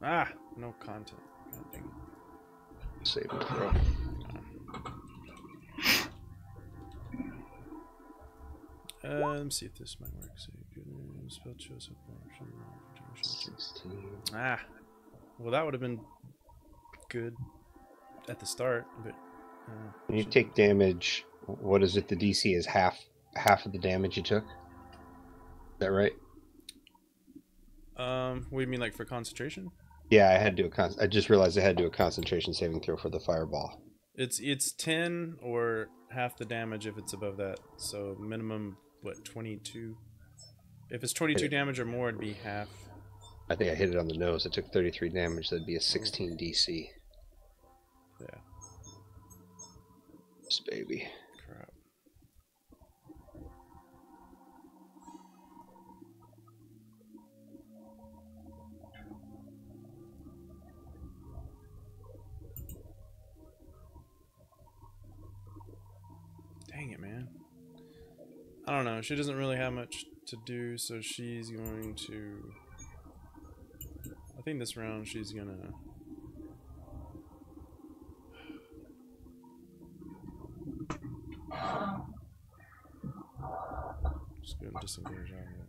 Ah, no content. God dang it. Save and throw. Let me see if this might work. So spell chose up. 16. Ah, well, that would have been good at the start, but When you take damage, what is it? The DC is half of the damage you took. Is that right? what do you mean, like for concentration? Yeah, I had to do I just realized I had to do a concentration saving throw for the fireball. It's 10 or half the damage if it's above that. So minimum, what, 22? If it's 22 damage or more, it'd be half. I think I hit it on the nose. I took 33 damage. That'd be a 16 DC. Yeah. This baby. Crap. Dang it, man. I don't know. She doesn't really have much to do, so she's going to... I think this round she's gonna... Just go and disengage out of it.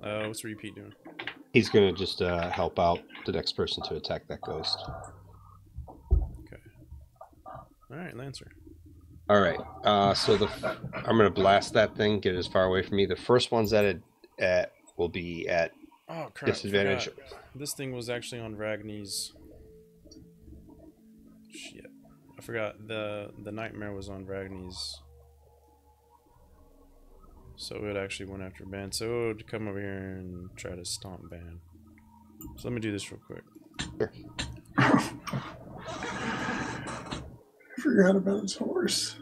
Here. What's Repeat doing? He's gonna just help out the next person to attack that ghost. Okay. Alright, Lancer. Alright, so I'm gonna blast that thing, get it as far away from me. The first one's at will be at Oh crap, disadvantage. forgot. This thing was actually on Ragni's. Shit. I forgot the nightmare was on Ragni's. So it actually went after Ban. So it would come over here and try to stomp Ban. So let me do this real quick. Sure. I forgot about his horse.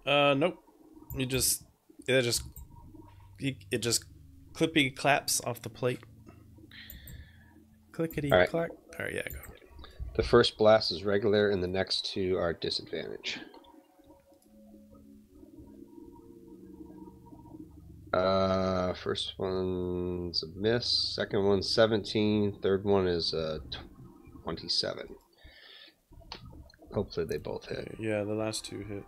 Nope. It just clippy claps off the plate. Clickety clack. Alright, yeah, go. The first blast is regular, and the next two are disadvantage. First one's a miss. Second one's 17. Third one is 27. Hopefully they both hit. Yeah, the last two hit.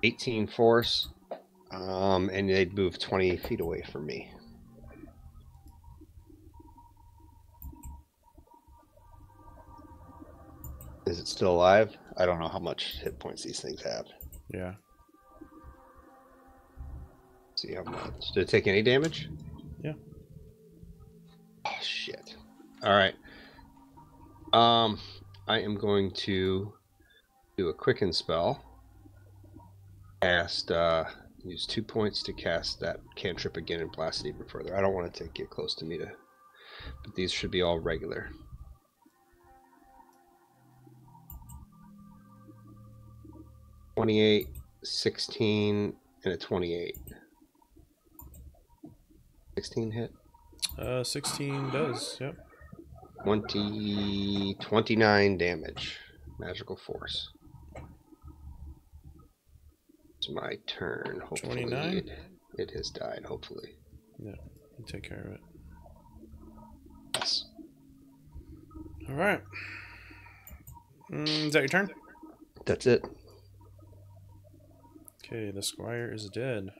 18 force, and they'd move 20 feet away from me. Is it still alive? I don't know how much hit points these things have. Yeah. See how much. Did it take any damage? Yeah. Oh shit. Alright. I am going to do a quicken spell. Cast use 2 points to cast that cantrip again and blast it even further. I don't want to get close to me but these should be all regular. $28, 16, and a 28. 16 hit? 16 does, yep. 29 damage. Magical force. It's my turn. Hopefully 29? it has died, hopefully. Yeah, you take care of it. Yes. Alright. Is that your turn? That's it. Okay, the squire is dead.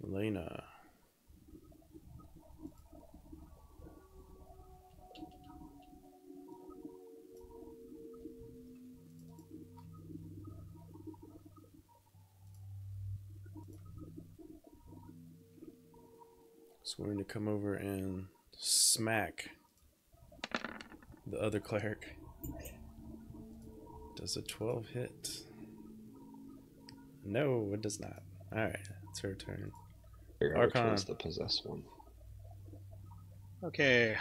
Elena. So we're going to come over and smack the other cleric. Does a 12 hit? No, it does not. Alright, it's her turn. Figure out which Archon. one's the possessed one. Okay.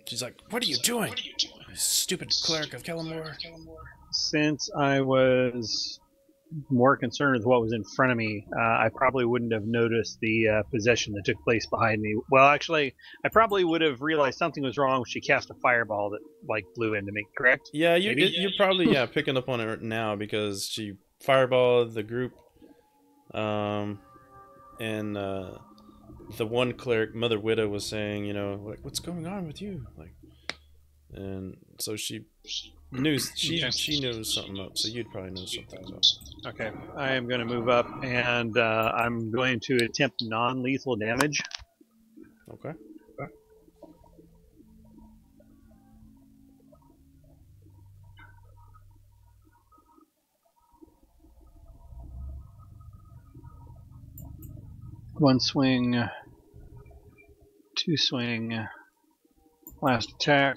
She's like, what are you doing? Stupid cleric of Kellamore. Since I was more concerned with what was in front of me, I probably wouldn't have noticed the possession that took place behind me. Well, actually, I probably would have realized something was wrong when she cast a fireball that like blew into me. Correct? Yeah, Maybe? you're probably picking up on it now because she fireballed the group, and the one cleric, Mother Widow, was saying, you know, like, what's going on with you, like, and so she knew she knows something up. So you'd probably know something up. Okay, I am going to move up, and I'm going to attempt non-lethal damage. Okay. One swing, two swing, last attack.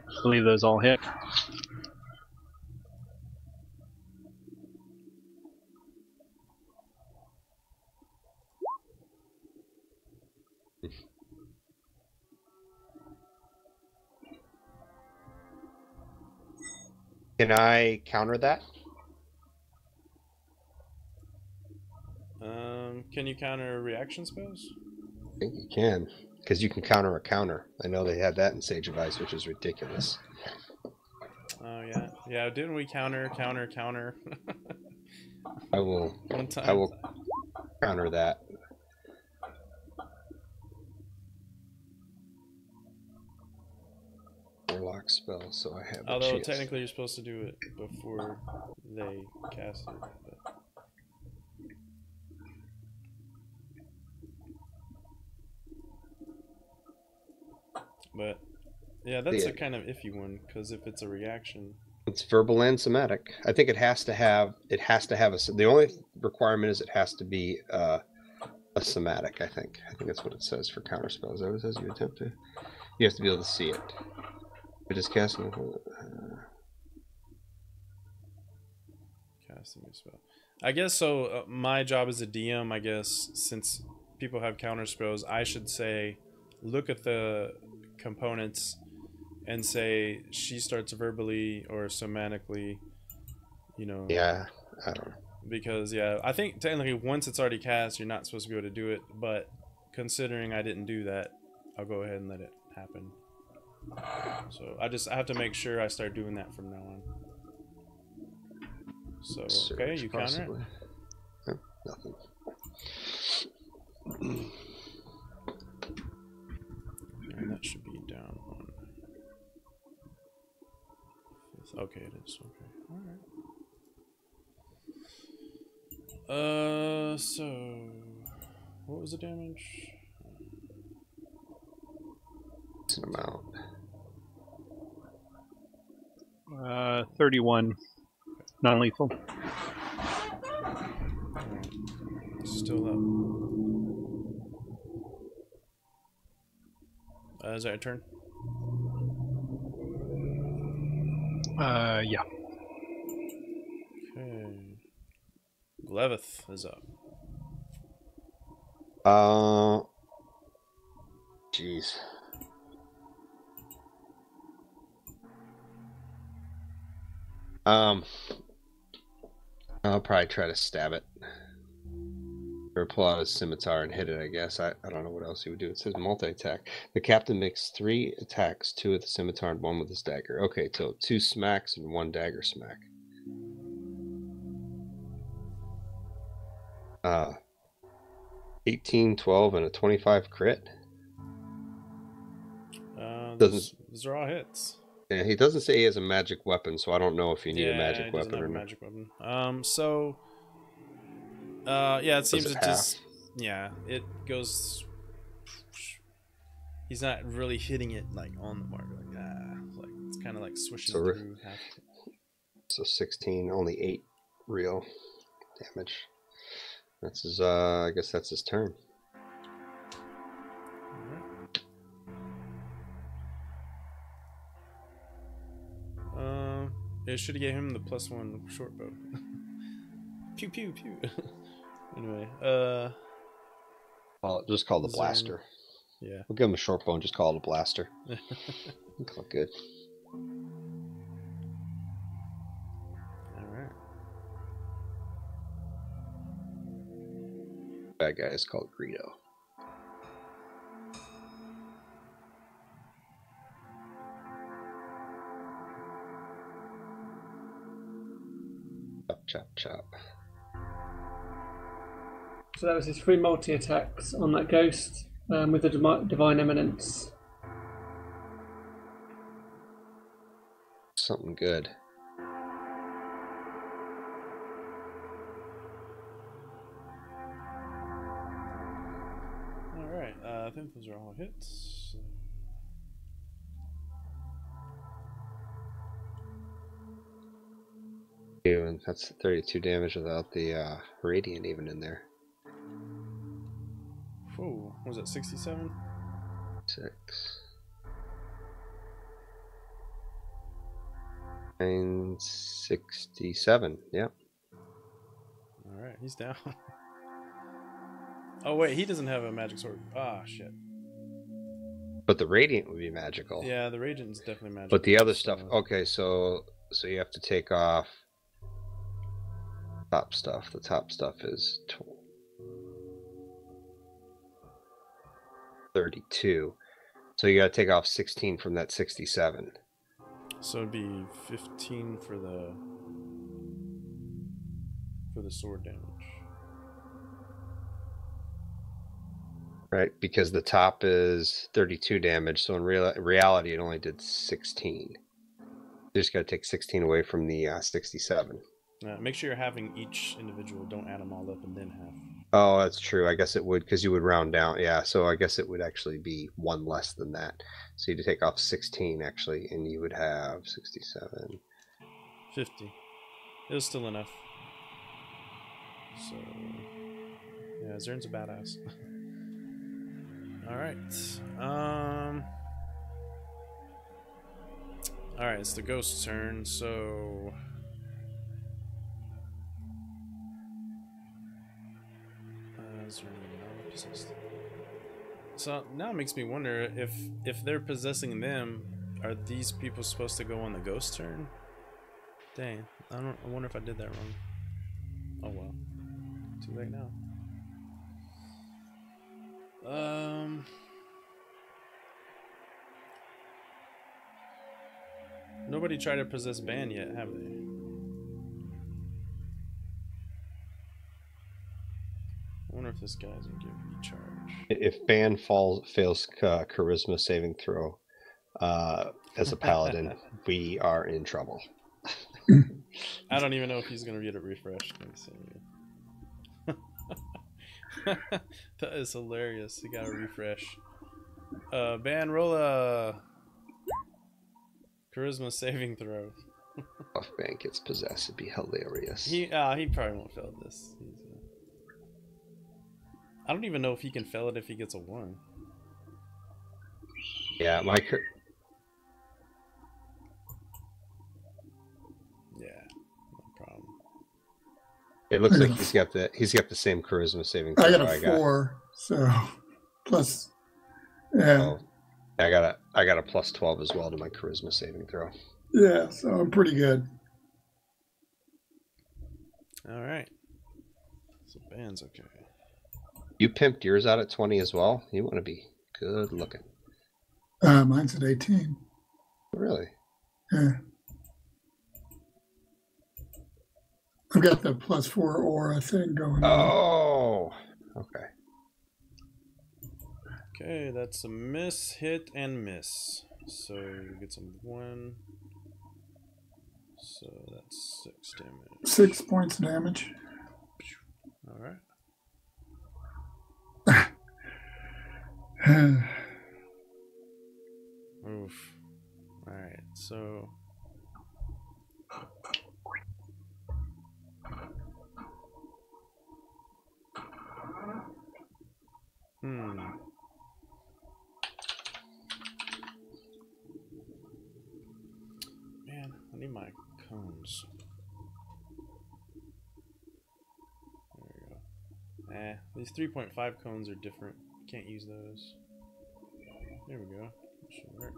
I believe those all hit. Can I counter that? Can you counter reaction spells? I think you can, because you can counter a counter. I know they had that in Sage of Ice, which is ridiculous. Oh yeah. Didn't we counter? I will. One time. I will counter that. Warlock spell, so I have. Although technically you're supposed to do it before they cast it. But yeah, that's a kind of iffy one because if it's a reaction, it's verbal and somatic. I think it has to have. It has to have a. The only requirement is it has to be a somatic. I think that's what it says for counter spells. Is that what it says? You attempt to. You have to be able to see it. It is casting. Casting a spell. I guess so. My job as a DM, I guess, since people have counter spells, I should say, look at the components and say she starts verbally or somatically, you know. Yeah, I don't know. Because I think technically once it's already cast, you're not supposed to be able to do it. But considering I didn't do that, I'll go ahead and let it happen. So I have to make sure I start doing that from now on. So okay, you counter it. No, nothing. And that should be down on. Okay, it is. Okay, all right. So what was the damage? It's an amount. 31, non-lethal. Right. Still up. Is that your turn? Yeah. Okay. Glevith is up. Jeez. I'll probably try to stab it. Or pull out his scimitar and hit it, I guess. I don't know what else he would do. It says multi-attack. The captain makes 3 attacks, 2 with the scimitar and 1 with his dagger. Okay, so 2 smacks and 1 dagger smack. 18, 12, and a 25 crit. Those are all hits. Yeah, he doesn't say he has a magic weapon, so I don't know if you need a magic he weapon doesn't have or a not. magic weapon. Yeah, it seems it it half? just, yeah, it goes. He's not really hitting it like on the mark, like it's kind of like swishing So through half. So 16, only 8 real damage. That's his. I guess that's his turn. It should have gave him the +1 short bow. Pew pew pew. Anyway, Well, just call it the blaster. Yeah. We'll give him a short bow and just call it a blaster. Look good. All right. Bad guy is called Greedo. Chop, chop, chop. So that was his 3 multi-attacks on that ghost with the Divine Eminence. Something good. Alright, I think those are all hits. So... And that's 32 damage without the radiant even in there. Whoa, what was that 67? 6. 967. Yep. Alright, he's down. Oh wait, he doesn't have a magic sword. Ah, shit. But the radiant would be magical. Yeah, the radiant's definitely magical. But the other stuff. Okay, so you have to take off top stuff. The top stuff is 32. So you got to take off 16 from that 67. So it'd be 15 for the sword damage. Right, because the top is 32 damage, so in reality it only did 16. You just got to take 16 away from the 67. Make sure you're having each individual. Don't add them all up and then half. Oh, that's true. I guess it would, because you would round down. Yeah, so I guess it would actually be 1 less than that. So you'd take off 16, actually, and you would have 67. 50. It was still enough. So, yeah, Zern's a badass. Alright. Alright, it's the ghost's turn, so... So now it makes me wonder if they're possessing them, are these people supposed to go on the ghost turn? Dang, I wonder if I did that wrong. Oh well, too late now. Nobody tried to possess Ban yet, have they? I wonder if this guy's gonna give me charge. If Ban fails charisma saving throw as a paladin, we are in trouble. I don't even know if he's gonna get it refreshed. Let me see. That is hilarious. He got a refresh. Ban, roll a charisma saving throw. If Ban gets possessed, it'd be hilarious. He probably won't fail this. I don't even know if he can fail it if he gets a 1. Yeah, my yeah, no problem. It looks like he's got the same charisma saving throw. I got a 4, so plus. Yeah. Oh, I got a plus 12 as well to my charisma saving throw. Yeah, so I'm pretty good. All right. So Ban's okay. You pimped yours out at 20 as well? You want to be good looking. Mine's at 18. Really? Yeah. I've got the +4 aura thing going on. Oh, okay. Okay, that's a miss, hit, and miss. So you get some 1. So that's 6 damage. 6 points of damage. Alright. Oof. Alright, so. Man, I need my cones. There we go. These 3.5 cones are different. Can't use those. There we go. That should work.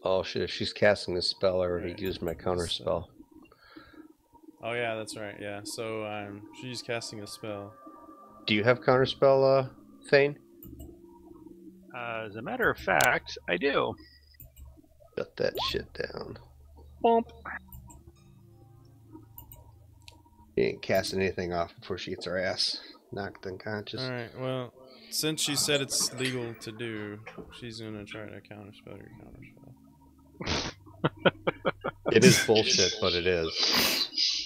Oh shit! If she's casting a spell, I already Right. used my counter spell. Oh yeah, that's right. Yeah. So she's casting a spell. Do you have counter spell, Thane? As a matter of fact, I do. Shut that shit down. Bump. She ain't casting anything off before she gets her ass knocked unconscious. All right. Well, since she said it's legal to do, she's gonna try to counterspell your counterspell. It is bullshit, but it is.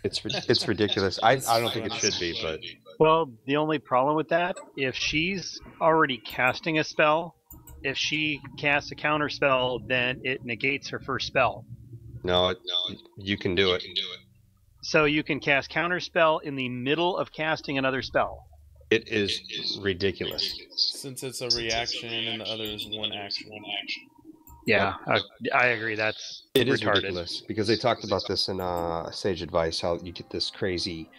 It's ridiculous. I don't think it should be, but Well, the only problem with that, if she's already casting a spell, if she casts a counter spell, then it negates her first spell. no, you can do it. So you can cast counter spell in the middle of casting another spell. It is ridiculous. Since it's a reaction and the other is one action. Yeah, I agree. That's It is retarded. ridiculous because they talked about this in Sage Advice, how you get this crazy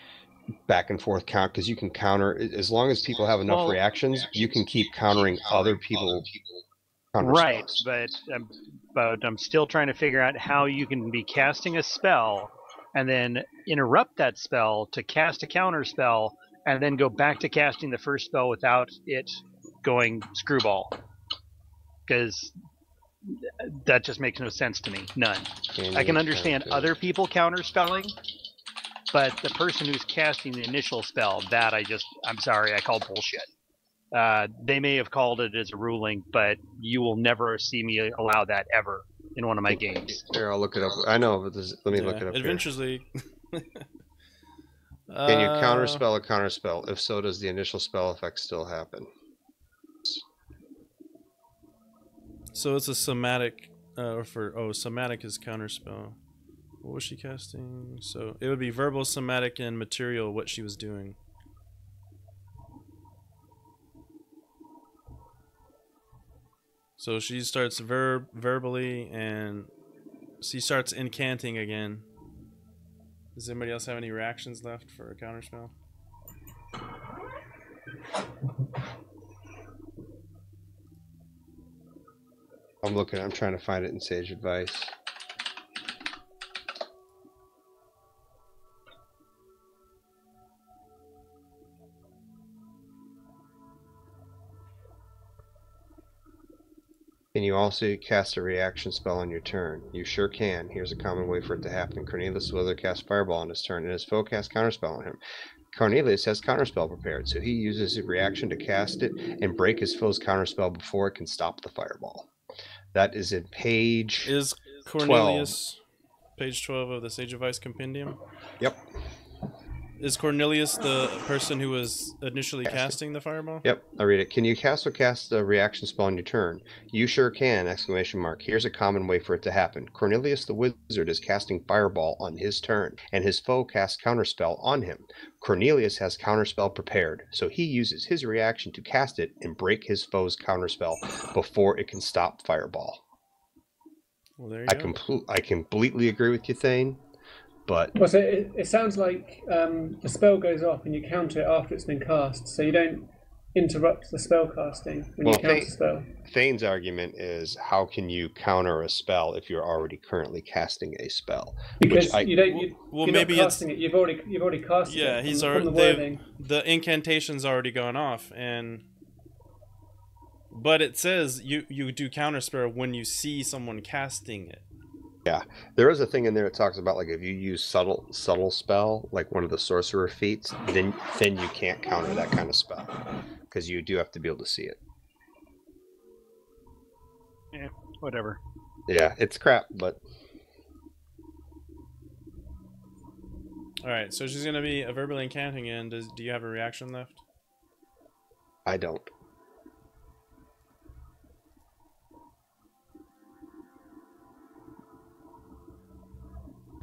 back and forth count because you can counter as long as people have enough reactions, you can keep countering other people. Right, but I'm still trying to figure out how you can be casting a spell and then interrupt that spell to cast a counter spell and then go back to casting the first spell without it going screwball. Because that just makes no sense to me. None. I can understand other people counterspelling, but the person who's casting the initial spell, that I'm sorry, I call bullshit. They may have called it as a ruling, but you will never see me allow that ever in one of my games. Here, I'll look it up. I know, but let me look it up. Adventures League. Can you counterspell a counterspell? If so, does the initial spell effect still happen? So it's a somatic, somatic is counterspell. What was she casting? So it would be verbal, somatic, and material. What she was doing. So she starts verbally, and she starts incanting again. Does anybody else have any reactions left for a counterspell? I'm trying to find it in Sage Advice. Can you also cast a reaction spell on your turn? You sure can. Here's a common way for it to happen. Cornelius will either cast Fireball on his turn, and his foe casts Counterspell on him. Cornelius has Counterspell prepared, so he uses his reaction to cast it and break his foe's Counterspell before it can stop the Fireball. That is in page Is Cornelius 12. Page 12 of the Sage Advice Compendium? Yep. Is Cornelius the person who was initially casting the fireball? Yep, I read it. Can you cast a reaction spell on your turn? You sure can! Exclamation mark. Here's a common way for it to happen. Cornelius the wizard is casting Fireball on his turn, and his foe casts Counterspell on him. Cornelius has Counterspell prepared, so he uses his reaction to cast it and break his foe's Counterspell before it can stop Fireball. Well, there you go. I completely agree with you, Thane. But well, so it sounds like the spell goes off and you counter it after it's been cast, so you don't interrupt the spell casting when you counter spell. Thane's argument is, how can you counter a spell if you're already currently casting a spell? Because you're maybe not casting it. You've already cast it. Yeah, he's already the incantation's already gone off, and But it says you do counterspell when you see someone casting it. Yeah, there is a thing in there that talks about like if you use subtle spell, like one of the sorcerer feats, then you can't counter that kind of spell because you do have to be able to see it. Yeah, whatever. Yeah, it's crap, but All right, so she's gonna be verbally incanting, and do you have a reaction left? I don't.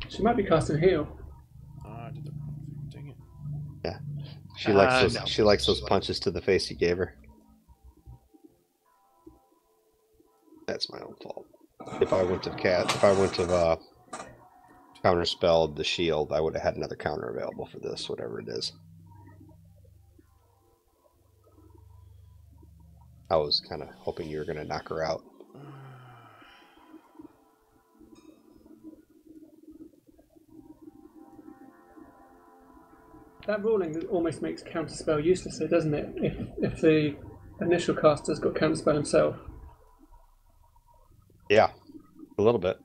She might be casting heal. Oh, I did the wrong thing. Dang it. Yeah, she likes those. No. She likes those punches to the face you gave her. That's my own fault. If I wouldn't have counterspelled the shield, I would have had another counter available for this, whatever it is. I was kind of hoping you were going to knock her out. That ruling almost makes counterspell useless, though, doesn't it? If the initial caster's got counterspell himself. Yeah, a little bit.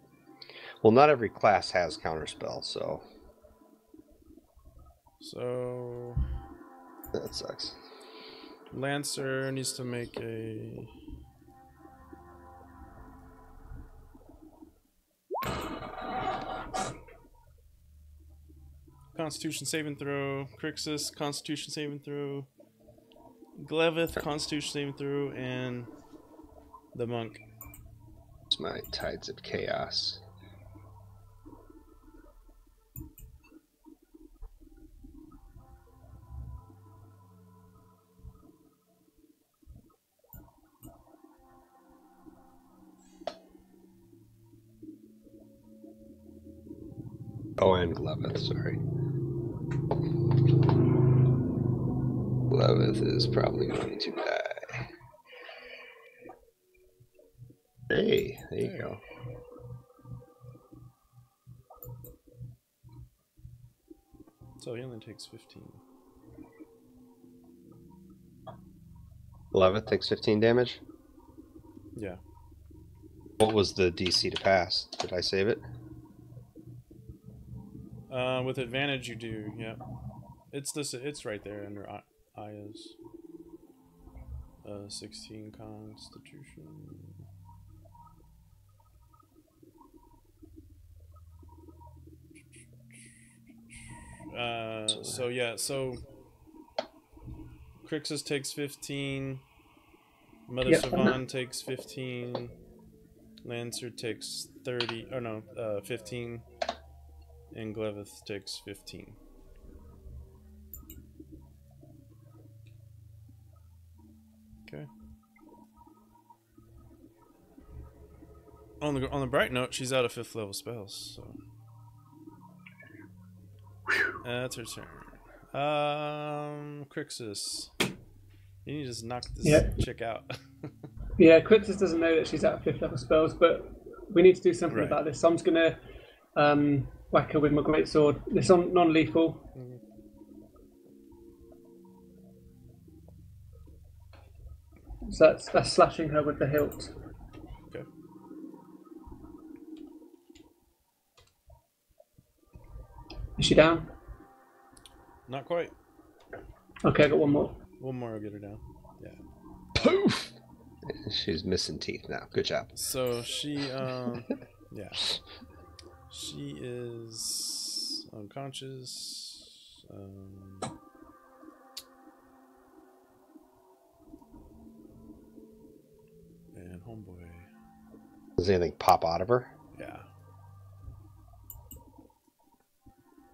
Well, not every class has counterspell, so So that sucks. Lancer needs to make a. Constitution saving throw. Crixus, Constitution saving throw. Glevith, Constitution saving throw, and the monk. It's my Tides of Chaos. Oh, and Glevith, sorry. Glevith is probably going to die. Hey, there you go. So he only takes 15. Glevith takes 15 damage. Yeah. What was the DC to pass? Did I save it? With advantage, you do. Yeah. It's this. It's right there under Aya's. 16 Constitution. So yeah, so Crixus takes 15, Mother Savan takes 15, Lancer takes 30, oh no, 15, and Glevith takes 15. Okay. On the bright note, she's out of 5th level spells, so that's her turn. Crixus, you need to just knock this chick out. Yeah, Crixus doesn't know that she's out of 5th level spells, but we need to do something Right. about this. So I'm just gonna whack her with my greatsword. It's non-lethal. Mhm. So that's slashing her with the hilt. Okay. Is she down? Not quite. Okay, I got one more. One more will get her down. Yeah. Poof! She's missing teeth now. Good job. So she, yeah. She is unconscious. And homeboy. Does anything pop out of her? Yeah.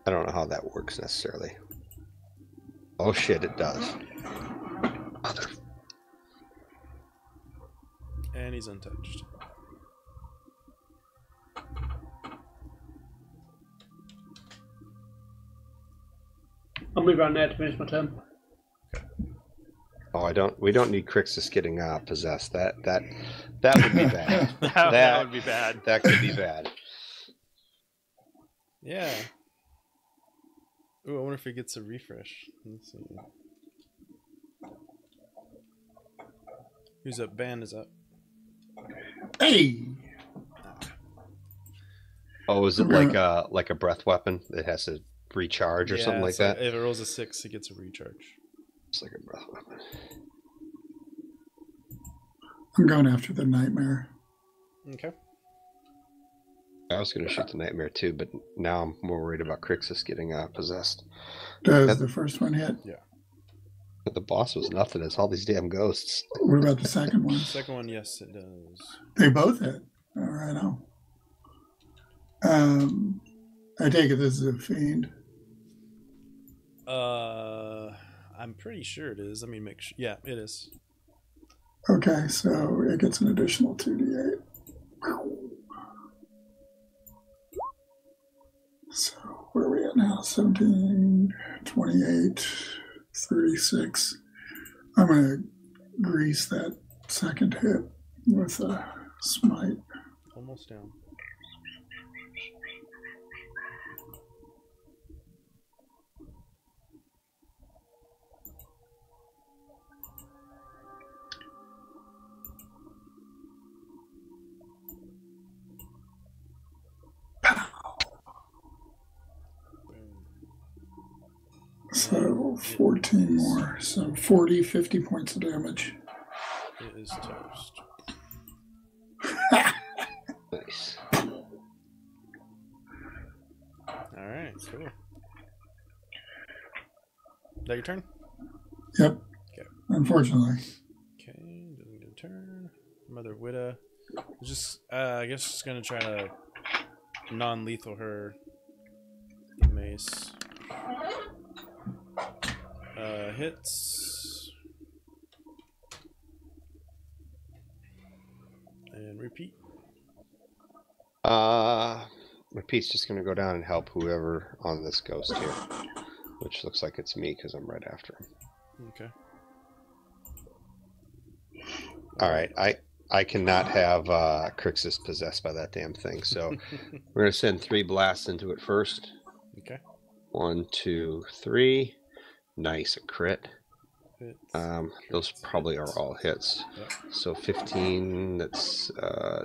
I don't know how that works necessarily. Oh shit, it does. Mother. And he's untouched. I'll move around there to finish my turn. Oh, we don't need Crixus getting possessed. That would be bad. That would be bad. That could be bad. Yeah. Ooh, I wonder if he gets a refresh. Let's see. Who's up? Ban is up. Hey! Oh, is it Okay. like a breath weapon that has to recharge or something like so that? if it rolls a 6, it gets a recharge. It's like a breath weapon. I'm going after the nightmare. Okay. I was going to shoot the nightmare too, but now I'm more worried about Crixus getting possessed. Does the first one hit? But the boss was nothing. It's all these damn ghosts. What about the second one? Second one, yes, it does. They both hit. All right, now. I take it this is a fiend. I'm pretty sure it is. Let me make sure. Yeah, it is. Okay, so it gets an additional 2d8. So where are we at now? 17, 28, 36. I'm going to grease that second hit with a smite. Almost down. So 14 more. So 40, 50 points of damage. It is toast. Nice. Alright, cool. Is that your turn? Yep. Okay. Unfortunately. Okay, doesn't get a turn. Mother Witta. Just, I guess just gonna try to non-lethal her mace. Hits. And repeat. Repeat's just going to go down and help whoever on this ghost here. Which looks like it's me because I'm right after him. Okay. Alright, I cannot have Crixus possessed by that damn thing, so we're going to send 3 blasts into it first. Okay. 1, 2, 3. Nice, a crit. Hits. Those probably are all hits. Yep. So 15, that's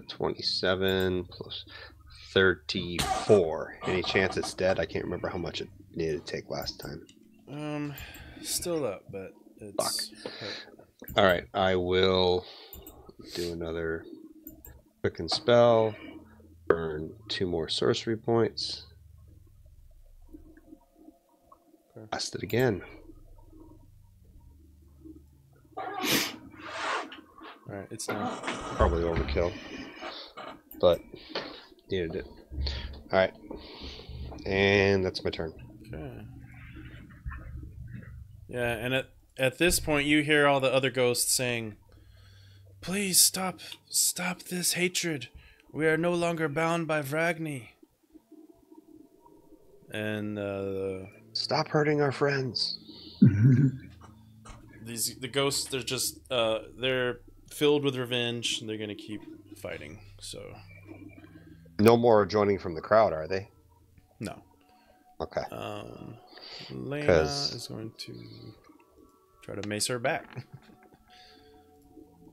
27 plus 34. Any chance it's dead? I can't remember how much it needed to take last time. Still up, but it's... Alright, I will do another quicken spell. Burn 2 more sorcery points. Okay. Blast it again. Alright, it's done. Probably overkill, but needed it. Alright, and that's my turn. Okay. Yeah, and at this point you hear all the other ghosts saying, "Please stop this hatred. We are no longer bound by Vragni." And Stop hurting our friends. the ghosts, they're just they're filled with revenge, and they're gonna keep fighting. So No more joining from the crowd, are they? no. Okay. Lena 'Cause- is going to try to mace her back.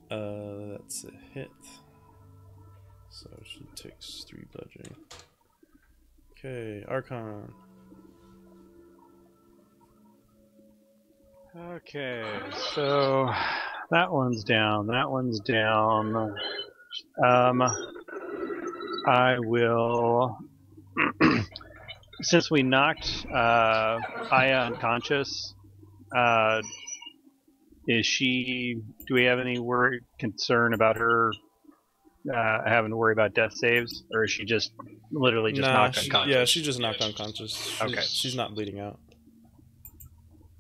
That's a hit. So she takes 3 bludgeoning. Okay, Archon. Okay, so that one's down. That one's down. I will. Since we knocked Aya unconscious, is she? Do we have any concern about her having to worry about death saves, or is she just literally just knocked unconscious? Yeah, she just knocked unconscious. Okay. She's not bleeding out.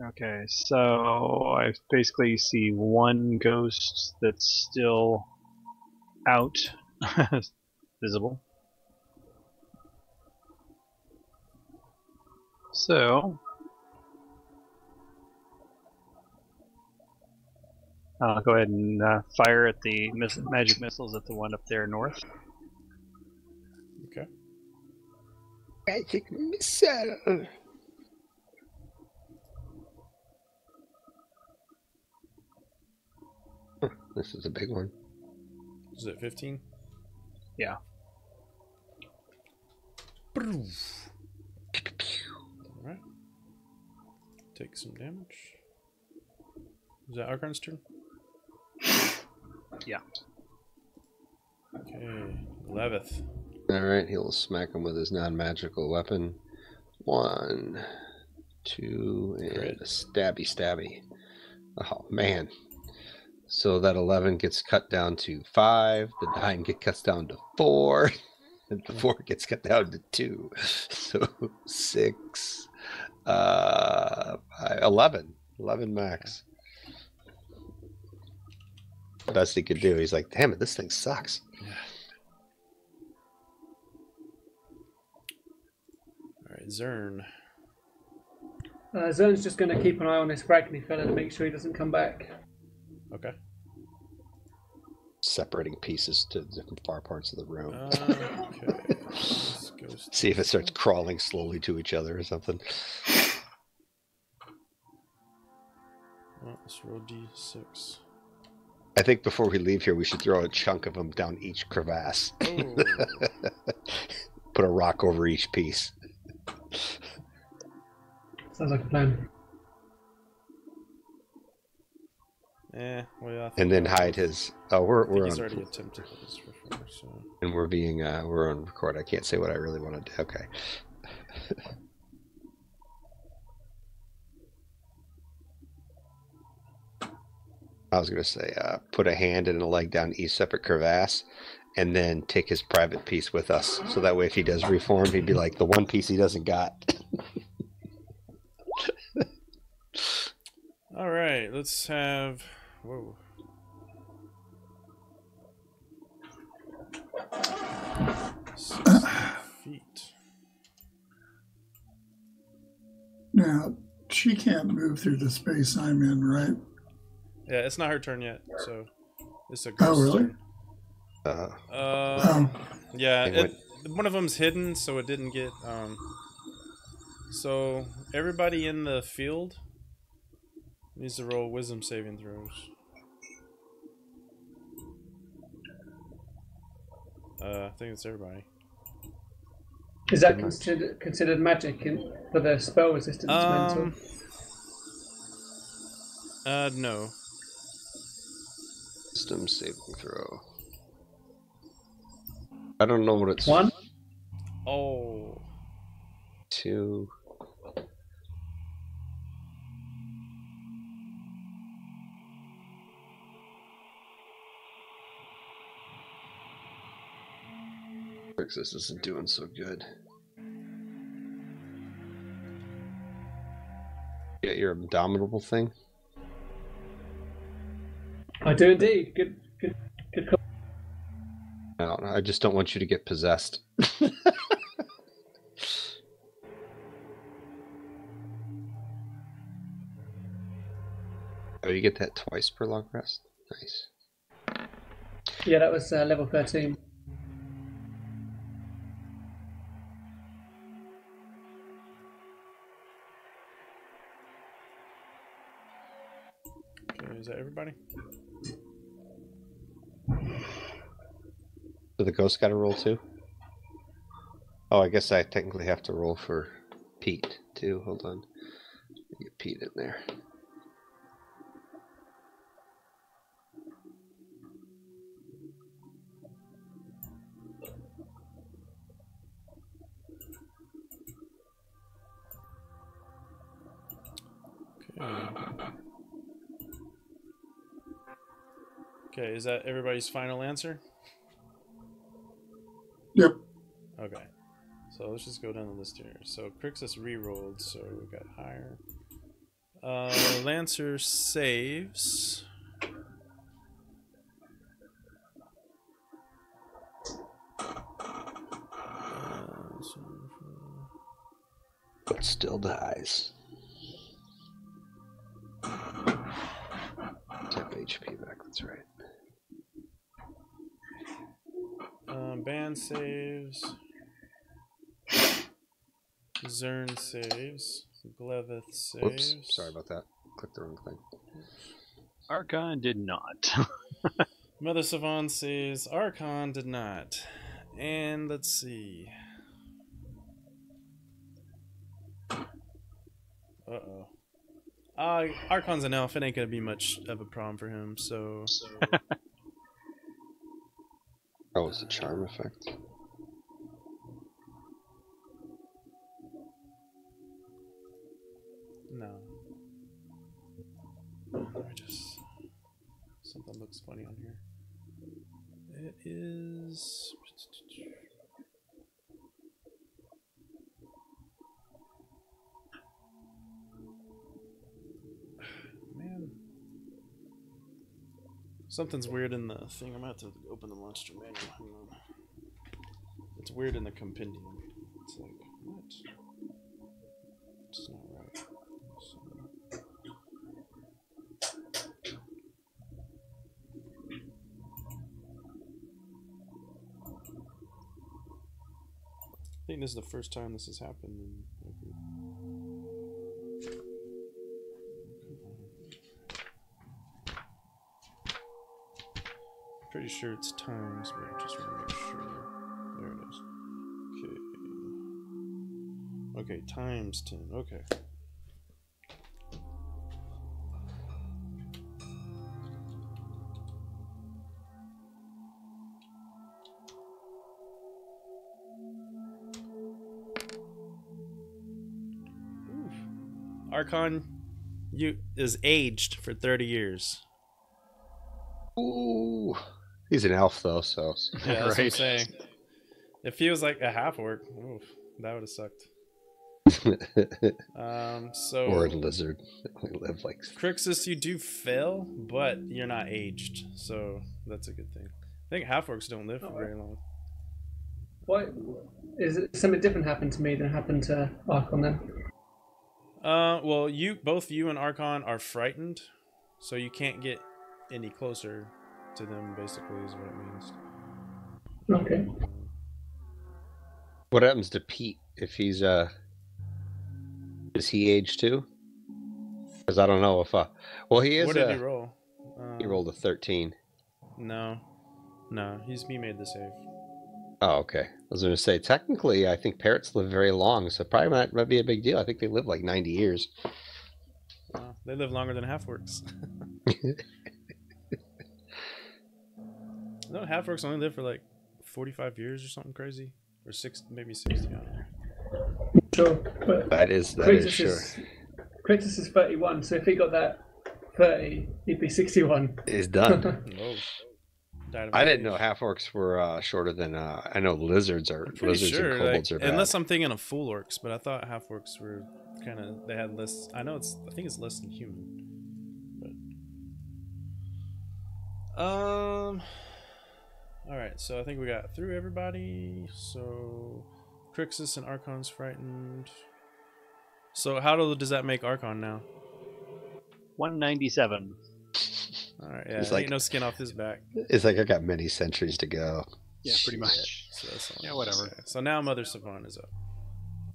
Okay, so I basically see one ghost that's still out, visible. So I'll go ahead and fire at the magic missiles at the one up there north. Okay. Magic missile. This is a big one. Is it 15? Yeah. Alright. Take some damage. Is that Archon's turn? Yeah. Okay. Levith. Alright, he'll smack him with his non-magical weapon. 1, 2, and Great. a stabby. Oh, man. So that 11 gets cut down to 5, the 9 gets cut down to 4, and the 4 gets cut down to 2. So 6, 11 max. Best he could do. He's like, damn it, this thing sucks. Alright, Zern. Zern's just going to keep an eye on this Ragni fella to make sure he doesn't come back. Okay. Separating pieces to different far parts of the room. Okay. Let's go See if it starts crawling slowly to each other or something. Well, let's roll D6. I think before we leave here, we should throw a chunk of them down each crevasse. Oh. Put a rock over each piece. Sounds like a plan. Well, yeah, And then hide his. Oh, we're he's on. already attempted this before, so. And we're being we're on record. I can't say what I really want to do. Okay. I was gonna say put a hand and a leg down each separate crevasse, and then take his private piece with us. So that way, if he does reform, he'd be like the one piece he doesn't got. All right, let's have. Whoa. Feet. Now, she can't move through the space I'm in, right? Yeah, it's not her turn yet, so it's a Oh, ghost really? turn. Oh, Yeah, one of them's hidden, so it didn't get. So everybody in the field needs to roll wisdom saving throws. I think it's everybody. Is that considered magic for the spell resistance mental? No. Wisdom saving throw. I don't know what it's. 1? Oh. 2. This isn't doing so good. Get your indomitable thing. I do indeed. Good call. No, I just don't want you to get possessed. Oh, you get that twice per long rest? Nice. Yeah, that was level 13. Okay, is that everybody? So the ghost got to roll too? Oh, I guess I technically have to roll for Pete too. Hold on. Get Pete in there. Okay, is that everybody's final answer? yep. Okay. So let's just go down the list here. So Crixus re-rolled, so we got higher. Lancer saves. But still dies. 10 HP back, that's right. Band saves. Zern saves. Gleveth saves. Whoops, sorry about that. Clicked the wrong thing. Archon did not. Mother Savant says Archon did not. And let's see. Uh-oh. Archon's an elf. It ain't gonna be much of a problem for him, so... Oh, it's a charm effect. No. Something looks funny on here. It is... Man. Something's weird in the thing. I'm gonna have to open the monster manual. Hang on. It's weird in the compendium. It's like, what? It's not right. So... I think this is the first time this has happened in my group. Pretty sure it's times, but I just want to make sure. There it is. Okay. Okay, times 10. Okay. Oof. Archon is aged for 30 years. Ooh. He's an elf, though, so... Yeah, that's what I'm saying. If he was like a half-orc, oof, that would have sucked. So... Or a lizard. They live like... Crixus, you do fail, but you're not aged, so that's a good thing. I think half-orcs don't live for very long. What is it? Something different happened to me than happened to Archon then? Well, both you and Archon are frightened, so you can't get any closer to them, basically, is what it means. Okay. What happens to Pete if he's is he aged too? Because I don't know if well, he is. What did he roll? He rolled a 13. No, he made the save. Oh, okay. I was going to say, technically, I think parrots live very long, so probably might be a big deal. I think they live like 90 years. They live longer than half-orcs. No, half-orcs only live for like 45 years or something crazy, or maybe 60. I don't know. Sure, but That is sure. Crixus is 31, so if he got that 30, he'd be 61. He's done. Whoa. I didn't know half-orcs were shorter than... I know lizards and kobolds are bad. Unless I'm thinking of full orcs, but I thought half-orcs were kind of... They had less... I think it's less than human. But... Alright, so I think we got through everybody. So... Crixus and Archon's frightened. So how does that make Archon now? 197. Alright, yeah, ain't no skin off his back. It's like I got many centuries to go. Yeah, pretty much. So yeah, whatever. Okay. So now Mother Savant is up.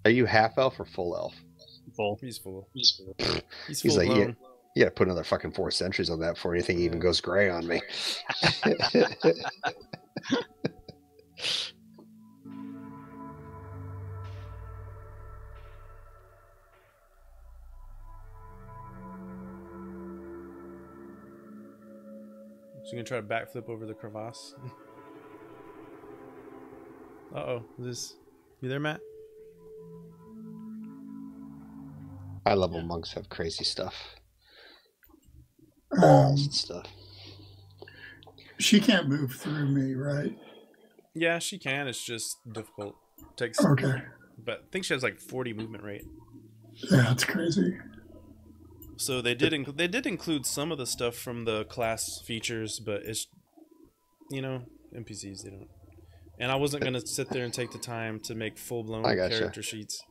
Are you half elf or full elf? Full. He's full. He's full like, blown. you gotta put another fucking 4 centuries on that before anything even goes gray on me. So you're gonna try to backflip over the crevasse. Uh-oh. You there, Matt? High level monks have crazy stuff. Stuff. She can't move through me, right? Yeah, she can. It's just difficult. Takes. Okay. But I think she has like 40 movement rate. Yeah, that's crazy. So they did include some of the stuff from the class features, but it's, NPCs, they don't. And I wasn't gonna sit there and take the time to make full-blown character sheets.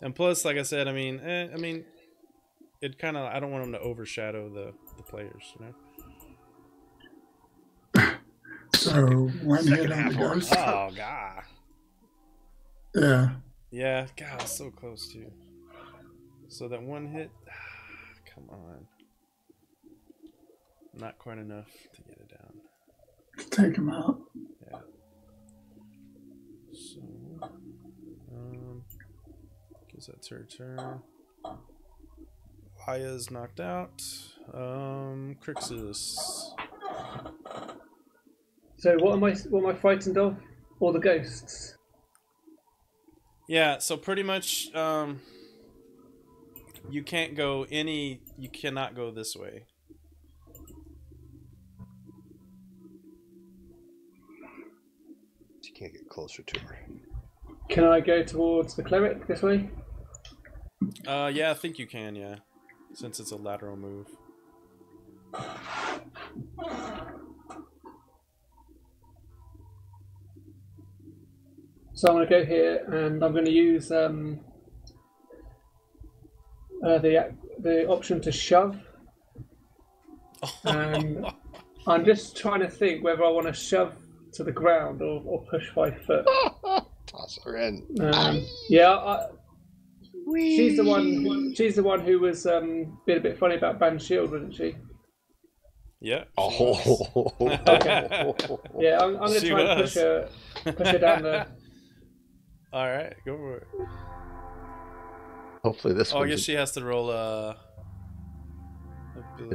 And plus, like I said, it kind of, I don't want them to overshadow the players, So one hit on the ghost. Oh god. Yeah. Yeah, god, so close too. So that one hit. Come on. Not quite enough to get it down. Take him out. Yeah. So, guess that's her turn. Aya's knocked out. Crixus. So what am I frightened of? All the ghosts. Yeah, so pretty much you can't go you cannot go this way. You can't get closer to her. Can I go towards the cleric this way? Yeah, I think you can, yeah. Since it's a lateral move. So I'm going to go here, and I'm going to use the option to shove. And I'm just trying to think whether I want to shove to the ground or push 5 foot. Toss her in. Yeah, she's the one who was being a bit funny about Ban Shield, wasn't she? Yeah. Oh. Okay. Yeah, I'm going to try and push her down there. All right, go for it. Hopefully this I guess she has to roll ability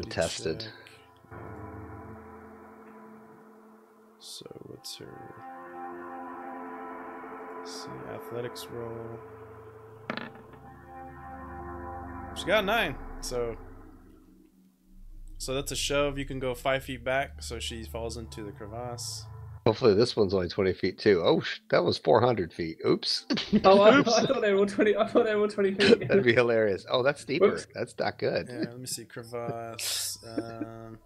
contested. check. So what's her? Let's see, athletics roll. She got 9, so that's a shove. You can go 5 feet back, so she falls into the crevasse. Hopefully this one's only 20 feet too. Oh, that was 400 feet. Oops. Oh, I thought they were all 20. I thought they were all 20 feet. That'd be hilarious. Oh, that's deeper. Whoops. That's not good. Yeah, let me see, crevasse. That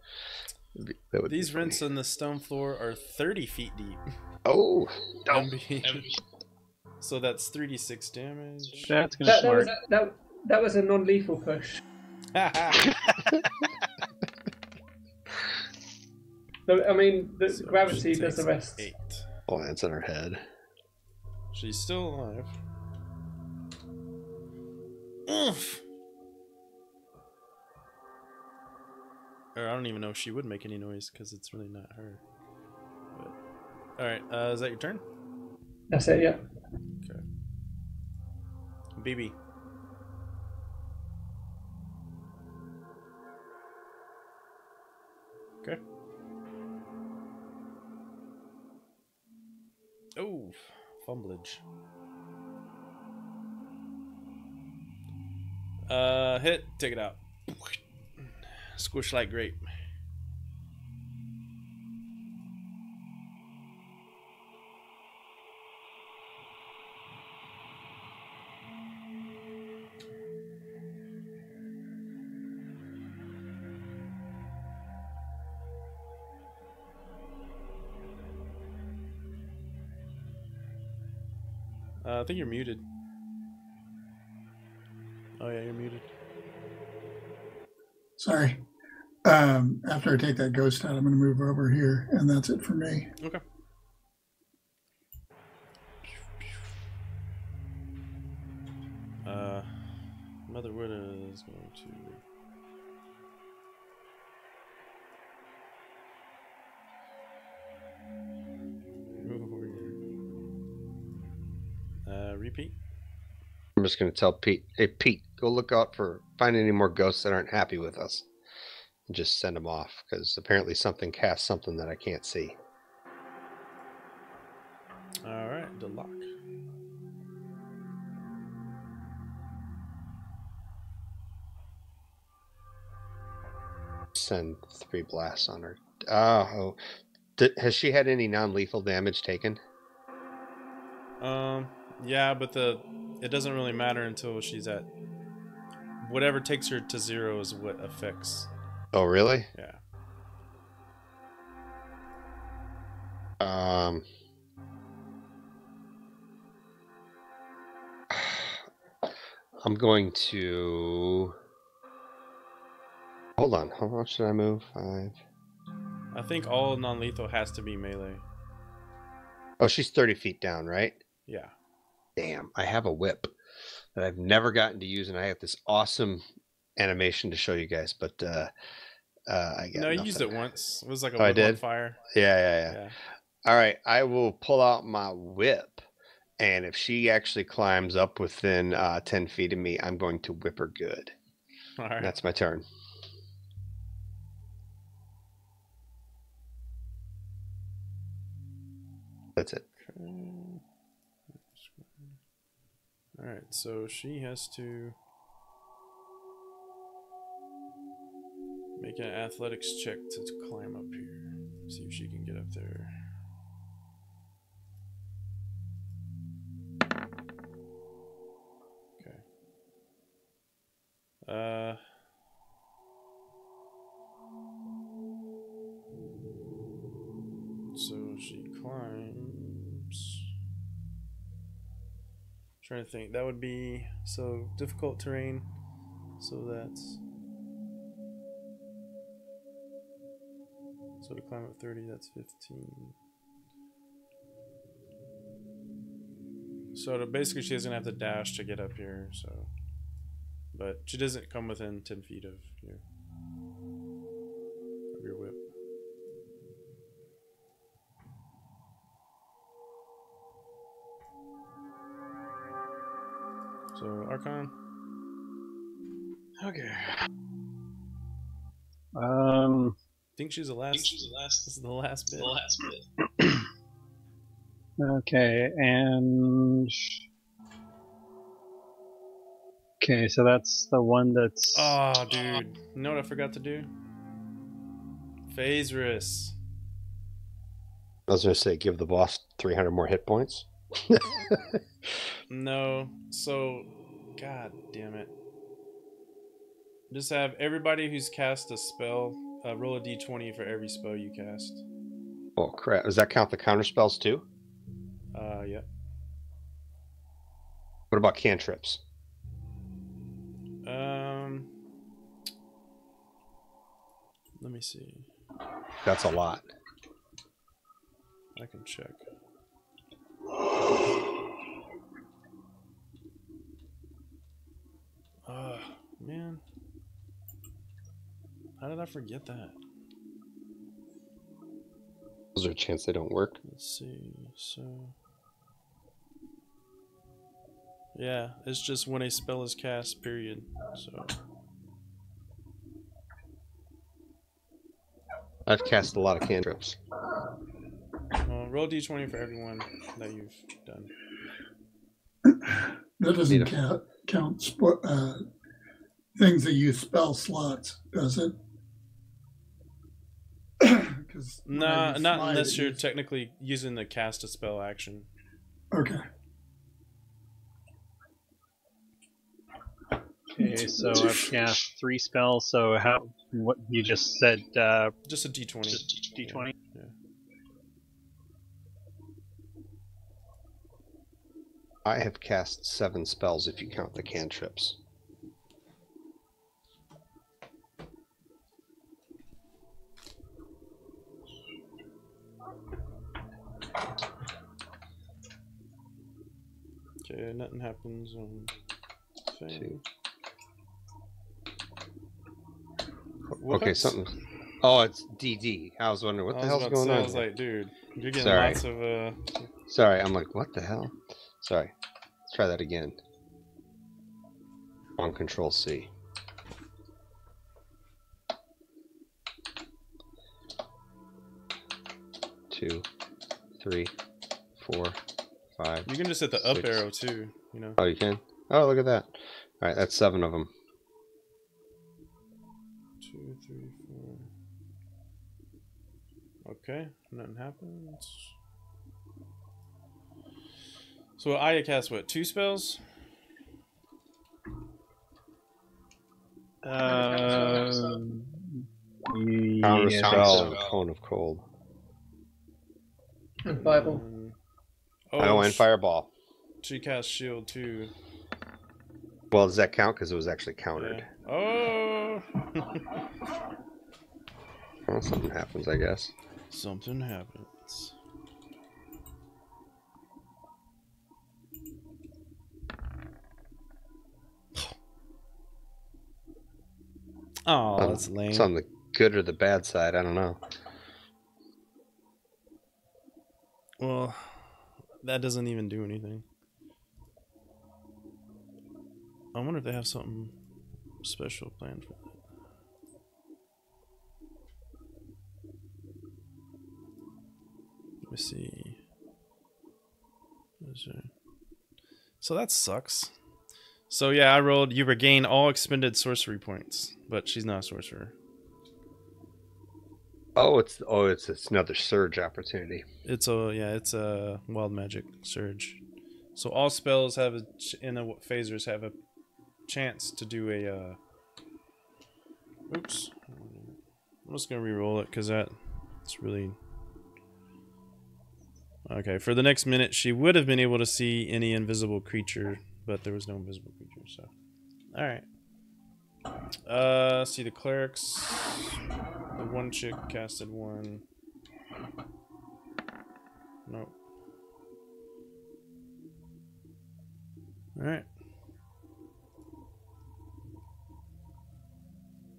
would These be funny. rents on the stone floor are 30 feet deep. Oh, So that's 3d6 damage. That's gonna smart. That was a non-lethal push. So, I mean, the So gravity she does the takes rest. 8. oh, that's in her head. She's still alive. Oof. Or I don't even know if she would make any noise because it's really not her. But all right, is that your turn? That's it, yeah. Okay. BB. Okay. Oh, fumblage. Hit, take it out. Squish like grape. I think you're muted. Oh yeah, you're muted. Sorry. After I take that ghost out, I'm going to move over here, and that's it for me. Okay. Mother Widow is going to. Move over here. Repeat. I'm just going to tell Pete, hey, Pete, go look out find any more ghosts that aren't happy with us. And just send them off, because apparently something casts something that I can't see. Alright, the lock. Send 3 blasts on her. Oh. Has she had any non-lethal damage taken? Yeah, but it doesn't really matter until she's at whatever takes her to 0 is what affects. Oh, really? Yeah. I'm going to hold on. How much should I move? 5. I think all non-lethal has to be melee. Oh, she's 30 feet down, right? Yeah. Damn, I have a whip that I've never gotten to use, and I have this awesome animation to show you guys, but I got No, you nothing. used it once. It was like a Oh, I whip on did? fire. Yeah. All right, I will pull out my whip, and if she actually climbs up within 10 feet of me, I'm going to whip her good. All right. That's my turn. That's it. Okay. All right, so she has to make an athletics check to climb up here. See if she can get up there. Okay. So she climbs. Trying to think. That would be so difficult terrain. So that's so to climb up 30. That's 15. So to, basically, she's gonna have to dash to get up here. So, but she doesn't come within 10 feet of you. Of your whip. So Archon. Okay. Think she's the last. This is the last bit. Okay, and okay, so that's the one that's. Oh, dude. You know what I forgot to do? Faerûn. I was going to say, give the boss 300 more hit points. No. So, god damn it. Just have everybody who's cast a spell roll a d20 for every spell you cast. Oh, crap. Does that count the counter spells too? Yeah. What about cantrips? Let me see. That's a lot. I can check. Man. How did I forget that? Is there a chance they don't work? Let's see. So. Yeah, it's just when a spell is cast, period. So. I've cast a lot of cantrips. Roll d20 for everyone that you've done. That doesn't count things that use spell slots, does it? Nah, not unless you're technically using the cast a spell action. Okay. Okay, so I've cast 3 spells. So what you just said? Just a d20. Just d20. Yeah. I have cast 7 spells if you count the cantrips. Okay, nothing happens on thing. 2. Okay, something. Oh, it's DD. I was wondering what the hell's going on. I was like, dude, you're getting Sorry. lots of. Sorry, I'm like, what the hell? Sorry. Let's try that again. On Control C. Two, 3, 4, 5. You can just hit the up 6. arrow too, you know. Oh, you can? Oh, look at that. All right, that's 7 of them. 2, 3, 4. Okay, nothing happens. So I cast what? 2 spells? Counter Yeah, spell, Cone of Cold. And Bible. And Fireball. She cast shield too. Well, does that count? Because it was actually countered. Yeah. Oh! Well, something happens, I guess. Something happens. Oh, that's lame. It's on the good or the bad side. I don't know. Well, that doesn't even do anything. I wonder if they have something special planned for that. Let me see. So that sucks. So yeah, I rolled. You regain all expended sorcery points, but she's not a sorcerer. It's another surge opportunity. It's a wild magic surge. So all spells have phasers have a chance to do a. Oops. I'm just gonna re-roll it because it's really. Okay, for the next minute, she would have been able to see any invisible creature, but there was no invisible creature. So, all right. See the clerics. The one chick casted one. Nope. All right.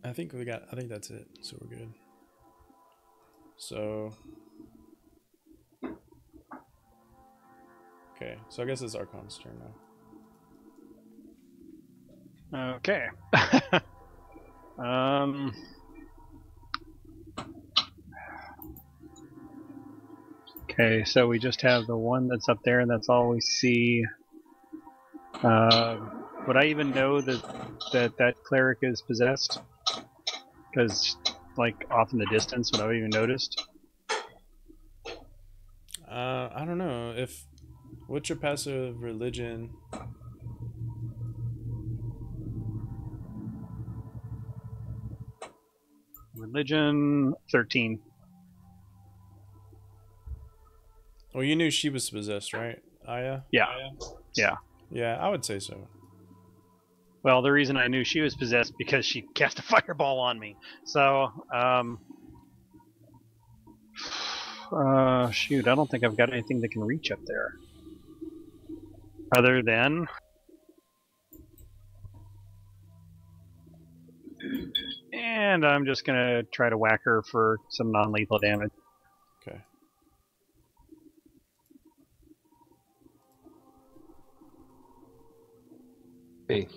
I think that's it. So we're good. So. Okay, so I guess it's Archon's turn now. Okay. Okay, so we just have the one that's up there, and that's all we see. Would I even know that cleric is possessed? Because, like, off in the distance, would I have even noticed? I don't know if. What's your passive religion? Religion 13. Well, you knew she was possessed, right, Aya? Yeah. Aya? Yeah. Yeah, I would say so. Well, the reason I knew she was possessed because she cast a fireball on me. So, shoot, I don't think I've got anything that can reach up there. Other than... And I'm just gonna try to whack her for some non-lethal damage. Okay. Hey.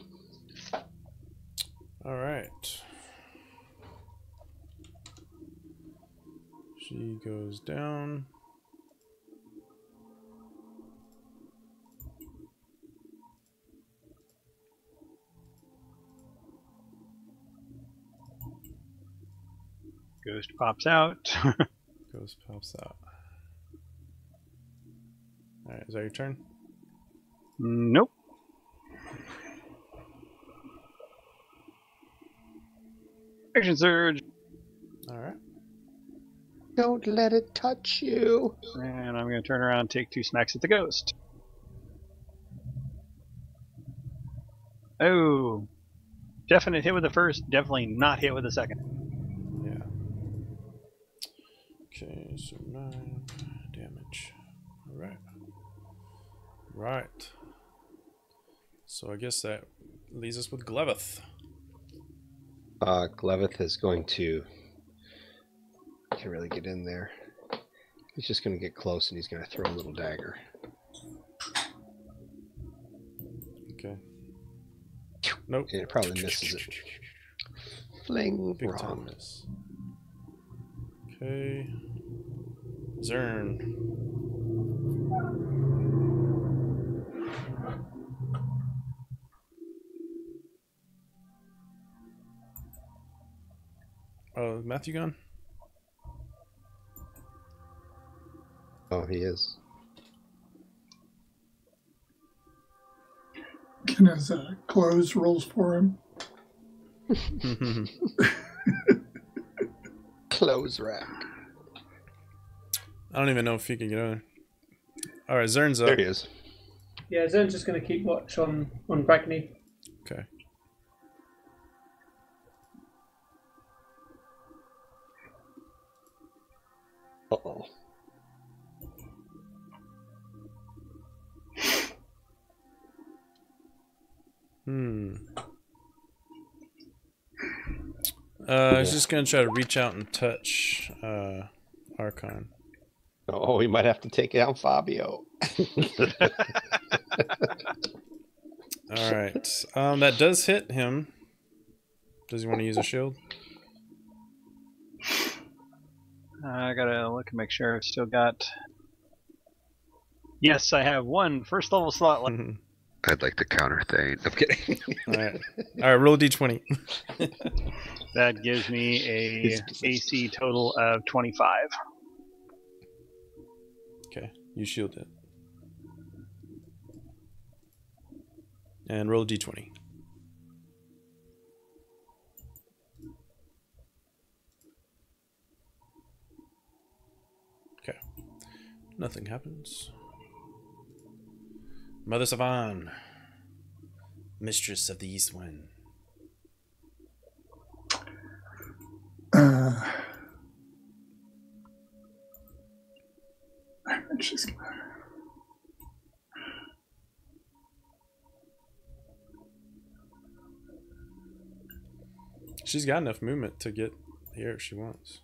All right. She goes down. Ghost pops out. Ghost pops out. All right, is that your turn? Nope. Action surge. All right. Don't let it touch you. And I'm going to turn around and take 2 smacks at the ghost. Oh. Definite hit with the first, definitely not hit with the second. Yeah. Okay, so 9 damage. All right. Right. So I guess that leaves us with Gleveth. Gleveth is going to... Can't really get in there. He's just going to get close and he's going to throw a little dagger. Okay. Nope. And it probably misses it. Fling. Big Wrong. time miss. Okay. Zern. Oh, Matthew gone? Oh, he is. Can his clothes rolls for him? Clothes rack. I don't even know if he can get over. All right, Zern's up. There he is. Yeah, Zern's just going to keep watch on Bragny. Okay. Uh-oh. He's just gonna try to reach out and touch Archon. Oh, he might have to take out Fabio. All right. That does hit him. Does he want to use a shield? I gotta look and make sure I've still got. Yes, I have one first level slot left. I'd like to counter Thane. I'm kidding. All right. Roll a d20. That gives me a AC total of 25. Okay, you shield it. And roll a d20. Okay. Nothing happens. Mother Savan, mistress of the East Wind. I think she's gonna. She's got enough movement to get here if she wants.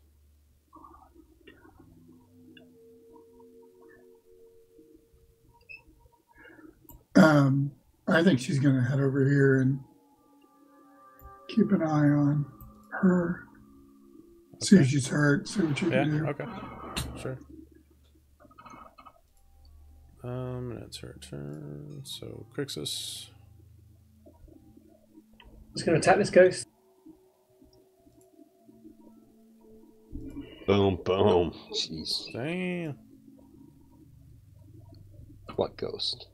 I think she's going to head over here and keep an eye on her. Okay. See if she's hurt. See what she can do. Okay. Sure. It's her turn. So Crixus. Just going to attack this ghost. Boom, boom. Jeez. Damn. What ghost?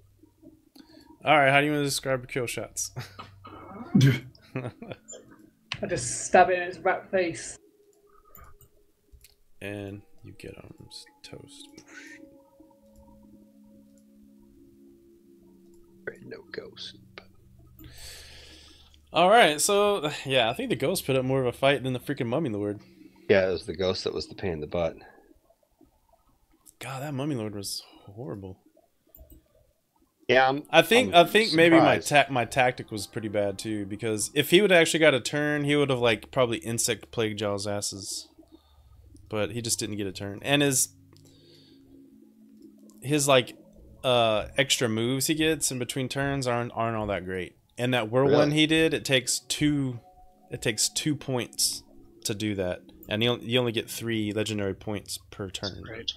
Alright, how do you want to describe your kill shots? I just stab it in its rat face. And you get arms toast. No ghost. Alright, so yeah, I think the ghost put up more of a fight than the freaking Mummy Lord. Yeah, it was the ghost that was the pain in the butt. God, that Mummy Lord was horrible. Yeah, I think surprised. maybe my tactic was pretty bad too, because if he would have actually got a turn, he would have like probably insect plague Jaw's asses. But he just didn't get a turn. And his like extra moves he gets in between turns aren't all that great. And that whirlwind he did, it takes 2 points to do that. And you only get 3 legendary points per turn. Right.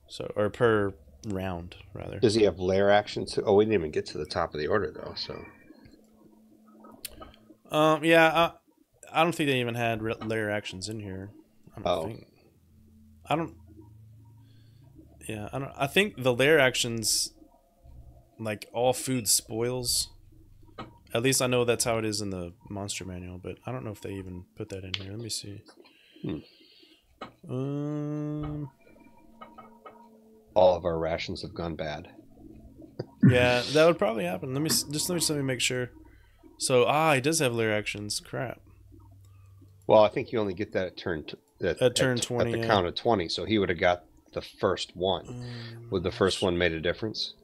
So, or per round rather. Does he have lair actions? Oh, we didn't even get to the top of the order though. So, yeah, I don't think they even had lair actions in here. I think the lair actions, like all food spoils. At least I know that's how it is in the monster manual, but I don't know if they even put that in here. Let me see. All of our rations have gone bad. Yeah, that would probably happen. Let me make sure. So he does have lair actions. Crap. Well, I think you only get that at turn at turn 20 at the count of 20. So he would have got the first one. Would the first one made a difference?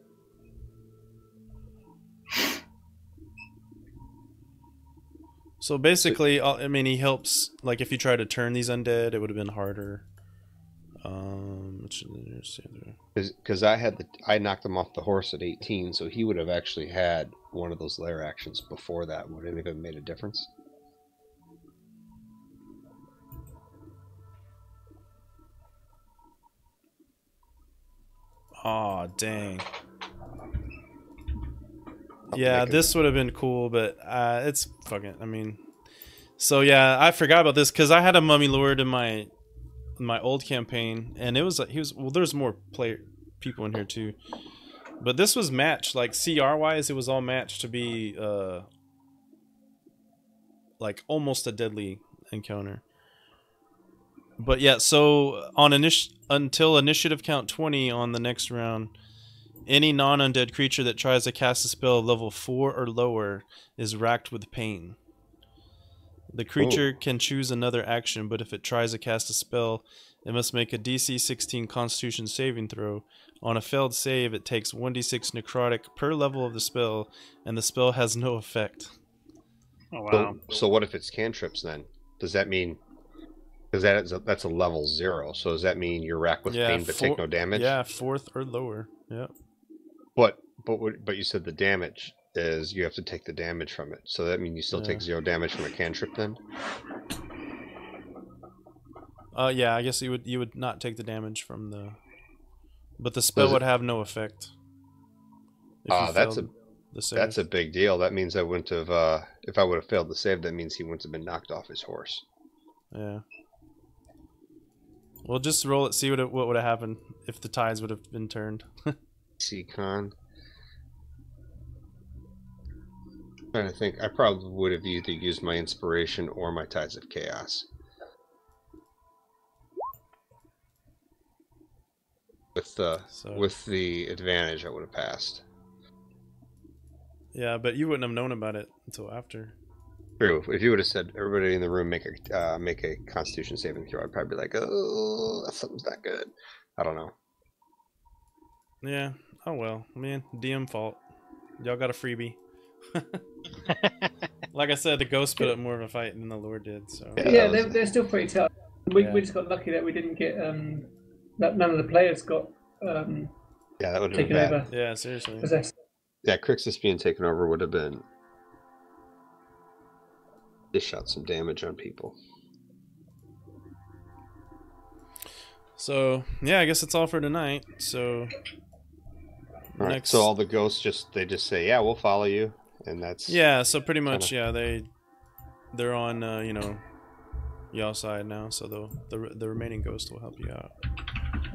So basically, I mean, he helps. Like if you try to turn these undead, it would have been harder. Because I knocked him off the horse at 18, so he would have actually had one of those lair actions before that. Would it have made a difference? Oh dang! Yeah, this would have been cool, but it's fucking. I mean, so yeah, I forgot about this because I had a Mummy Lord in my old campaign, and well, there's more people in here too, but this was matched like CR wise. It was all matched to be like almost a deadly encounter. But yeah, so on until initiative count 20 on the next round, any non-undead creature that tries to cast a spell level 4 or lower is racked with pain. The creature can choose another action, but if it tries to cast a spell, it must make a DC 16 Constitution saving throw. On a failed save, it takes 1d6 necrotic per level of the spell, and the spell has no effect. Oh wow! So what if it's cantrips then? Does that mean? Because that's a level 0. So does that mean you're racked with pain but take no damage? Yeah, 4th or lower. Yep. But you said the damage is you have to take the damage from it. So that means you still take 0 damage from a cantrip then? Yeah, I guess you would not take the damage from the, but the spell would have no effect. That's a big deal. That means I wouldn't have if I would have failed the save, that means he wouldn't have been knocked off his horse. Yeah. Well, just roll it, see what would have happened if the tides would have been turned. See, con. I'm trying to think. I probably would have either used my inspiration or my Tides of Chaos. With the advantage, I would have passed. Yeah, but you wouldn't have known about it until after. True. If you would have said everybody in the room make a Constitution saving throw, I'd probably be like, oh, something's not good. I don't know. Yeah. Oh well, man. DM fault. Y'all got a freebie. Like I said, the ghost put up more of a fight than the Lord did. So yeah, they're still pretty tough. We just got lucky that we didn't get that none of the players got that would have taken been bad. over. Yeah, seriously. Possessed. Yeah, Crixus being taken over would have been. Just shot some damage on people. So yeah, I guess it's all for tonight. So all right. So all the ghosts just say, yeah, we'll follow you, and that's So pretty much, they're on y'all side now. So the remaining ghosts will help you out.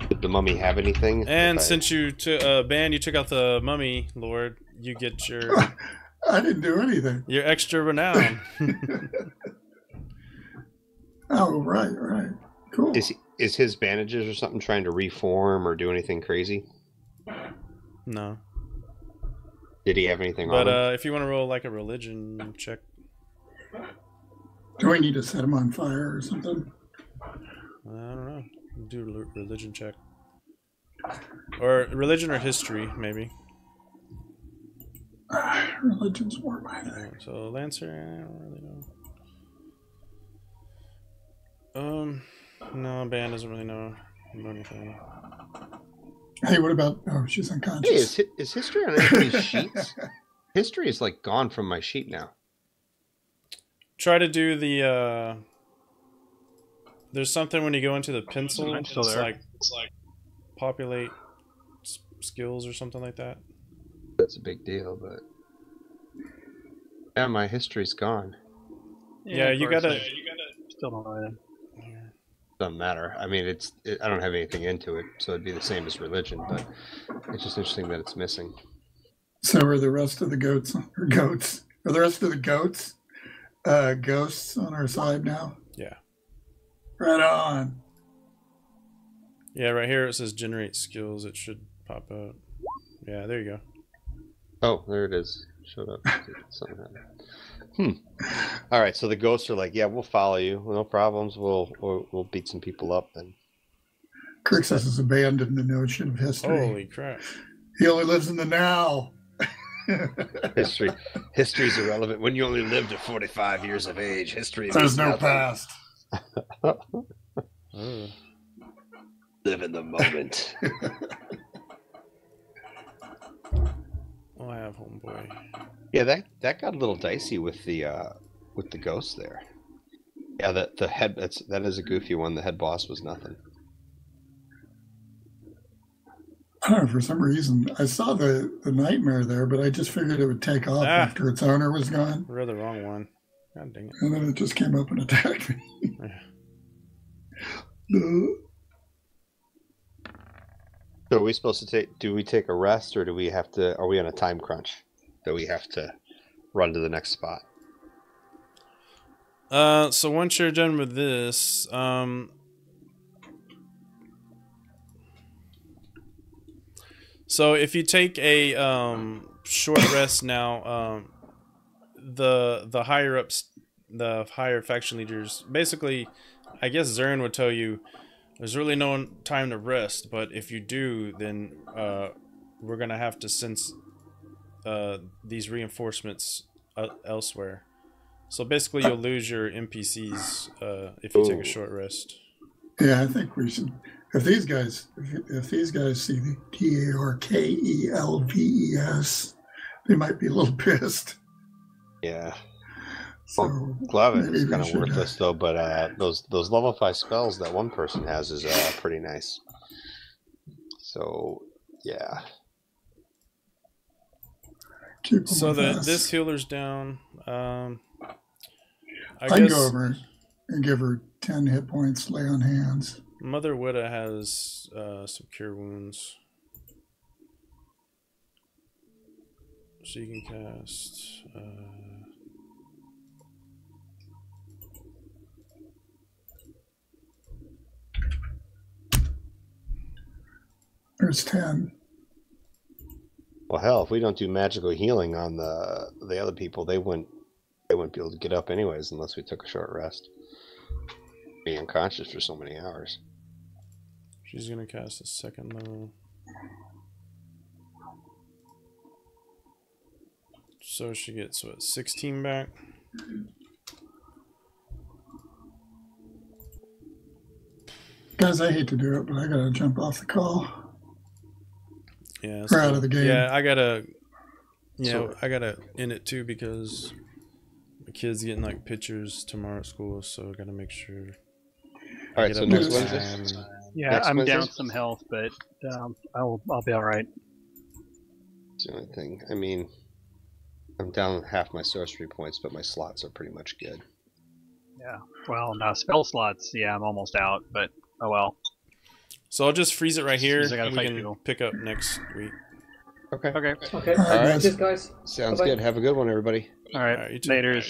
Did the mummy have anything? And since you took out the mummy, Lord, you get your. I didn't do anything. Your extra renown. Oh, right. Cool. Is his bandages or something trying to reform or do anything crazy? No. Did he have anything on him? But if you want to roll like a religion check. Do we need to set him on fire or something? I don't know. Do a religion check. Or religion or history, maybe. Religion's more my thing. So Lancer, I don't really know. No, Ban doesn't really know anything. Hey, what about? Oh, she's unconscious. Hey, is history on anybody's sheets? History is like gone from my sheet now. Try to do the. There's something when you go into the pencil. It's like populate skills or something like that. That's a big deal, but yeah, my history's gone. Yeah, you gotta. Still don't know anything. Doesn't matter. I mean, I don't have anything into it, so it'd be the same as religion. But it's just interesting that it's missing. So are the rest of the goats? Are the rest of the goats ghosts on our side now? Yeah. Right on. Yeah, right here it says generate skills. It should pop out. Yeah, there you go. Oh, there it is. Showed up. Something happened. All right, so the ghosts are like, yeah, we'll follow you. No problems. We'll beat some people up then. Crixus has abandoned the notion of history. Holy crap. He only lives in the now. History's irrelevant. When you only live to 45 years of age, history There's no nothing. past. Live in the moment. Oh, I have homeboy. Yeah, that got a little dicey with the ghost there. Yeah, the head that is a goofy one. The head boss was nothing. I don't know, for some reason I saw the nightmare there, but I just figured it would take off after its owner was gone. We're the wrong one. God dang it. And then it just came up and attacked me. So are we supposed to do we take a rest, or are we on a time crunch that we have to run to the next spot? So once you're done with this, so if you take a short rest now, the higher ups, the higher faction leaders, basically, I guess Zern would tell you there's really no time to rest, but if you do, then we're gonna have to send these reinforcements elsewhere. So basically, you'll lose your NPCs if you take a short rest. Yeah, I think we should. If these guys see the DARKELVES, they might be a little pissed. Yeah. So Well, Glavin is maybe we kind of should, worthless though, but those level 5 spells that one person has is pretty nice. So yeah. keep them So with us. this healer's down. I I guess can go over and give her 10 hit points, lay on hands. Mother Witta has some cure wounds. So you can cast... There's 10. Well, hell, if we don't do magical healing on the other people, they wouldn't be able to get up anyways unless we took a short rest. Be unconscious for so many hours. She's gonna cast a second level. So she gets what, 16 back? Guys, I hate to do it, but I gotta jump off the call. Yeah. We're out of the game. Yeah, I gotta. Yeah, So- I gotta end it too because my kid's getting like pictures tomorrow at school, so I gotta make sure. All right, get so up next on Wednesday. time and- Yeah, Next I'm Wednesday? down some health, but I'll be all right. That's the only thing. I mean, I'm down half my sorcery points, but my slots are pretty much good. Yeah. Well, now spell slots. Yeah, I'm almost out, but oh well. So I'll just freeze it right here. Because I gotta We fight can people. pick up next week. Okay. Okay. Okay. All right, guys. Cheers, guys. Sounds Bye-bye. good. Have a good one, everybody. All right. All right, you too. Later.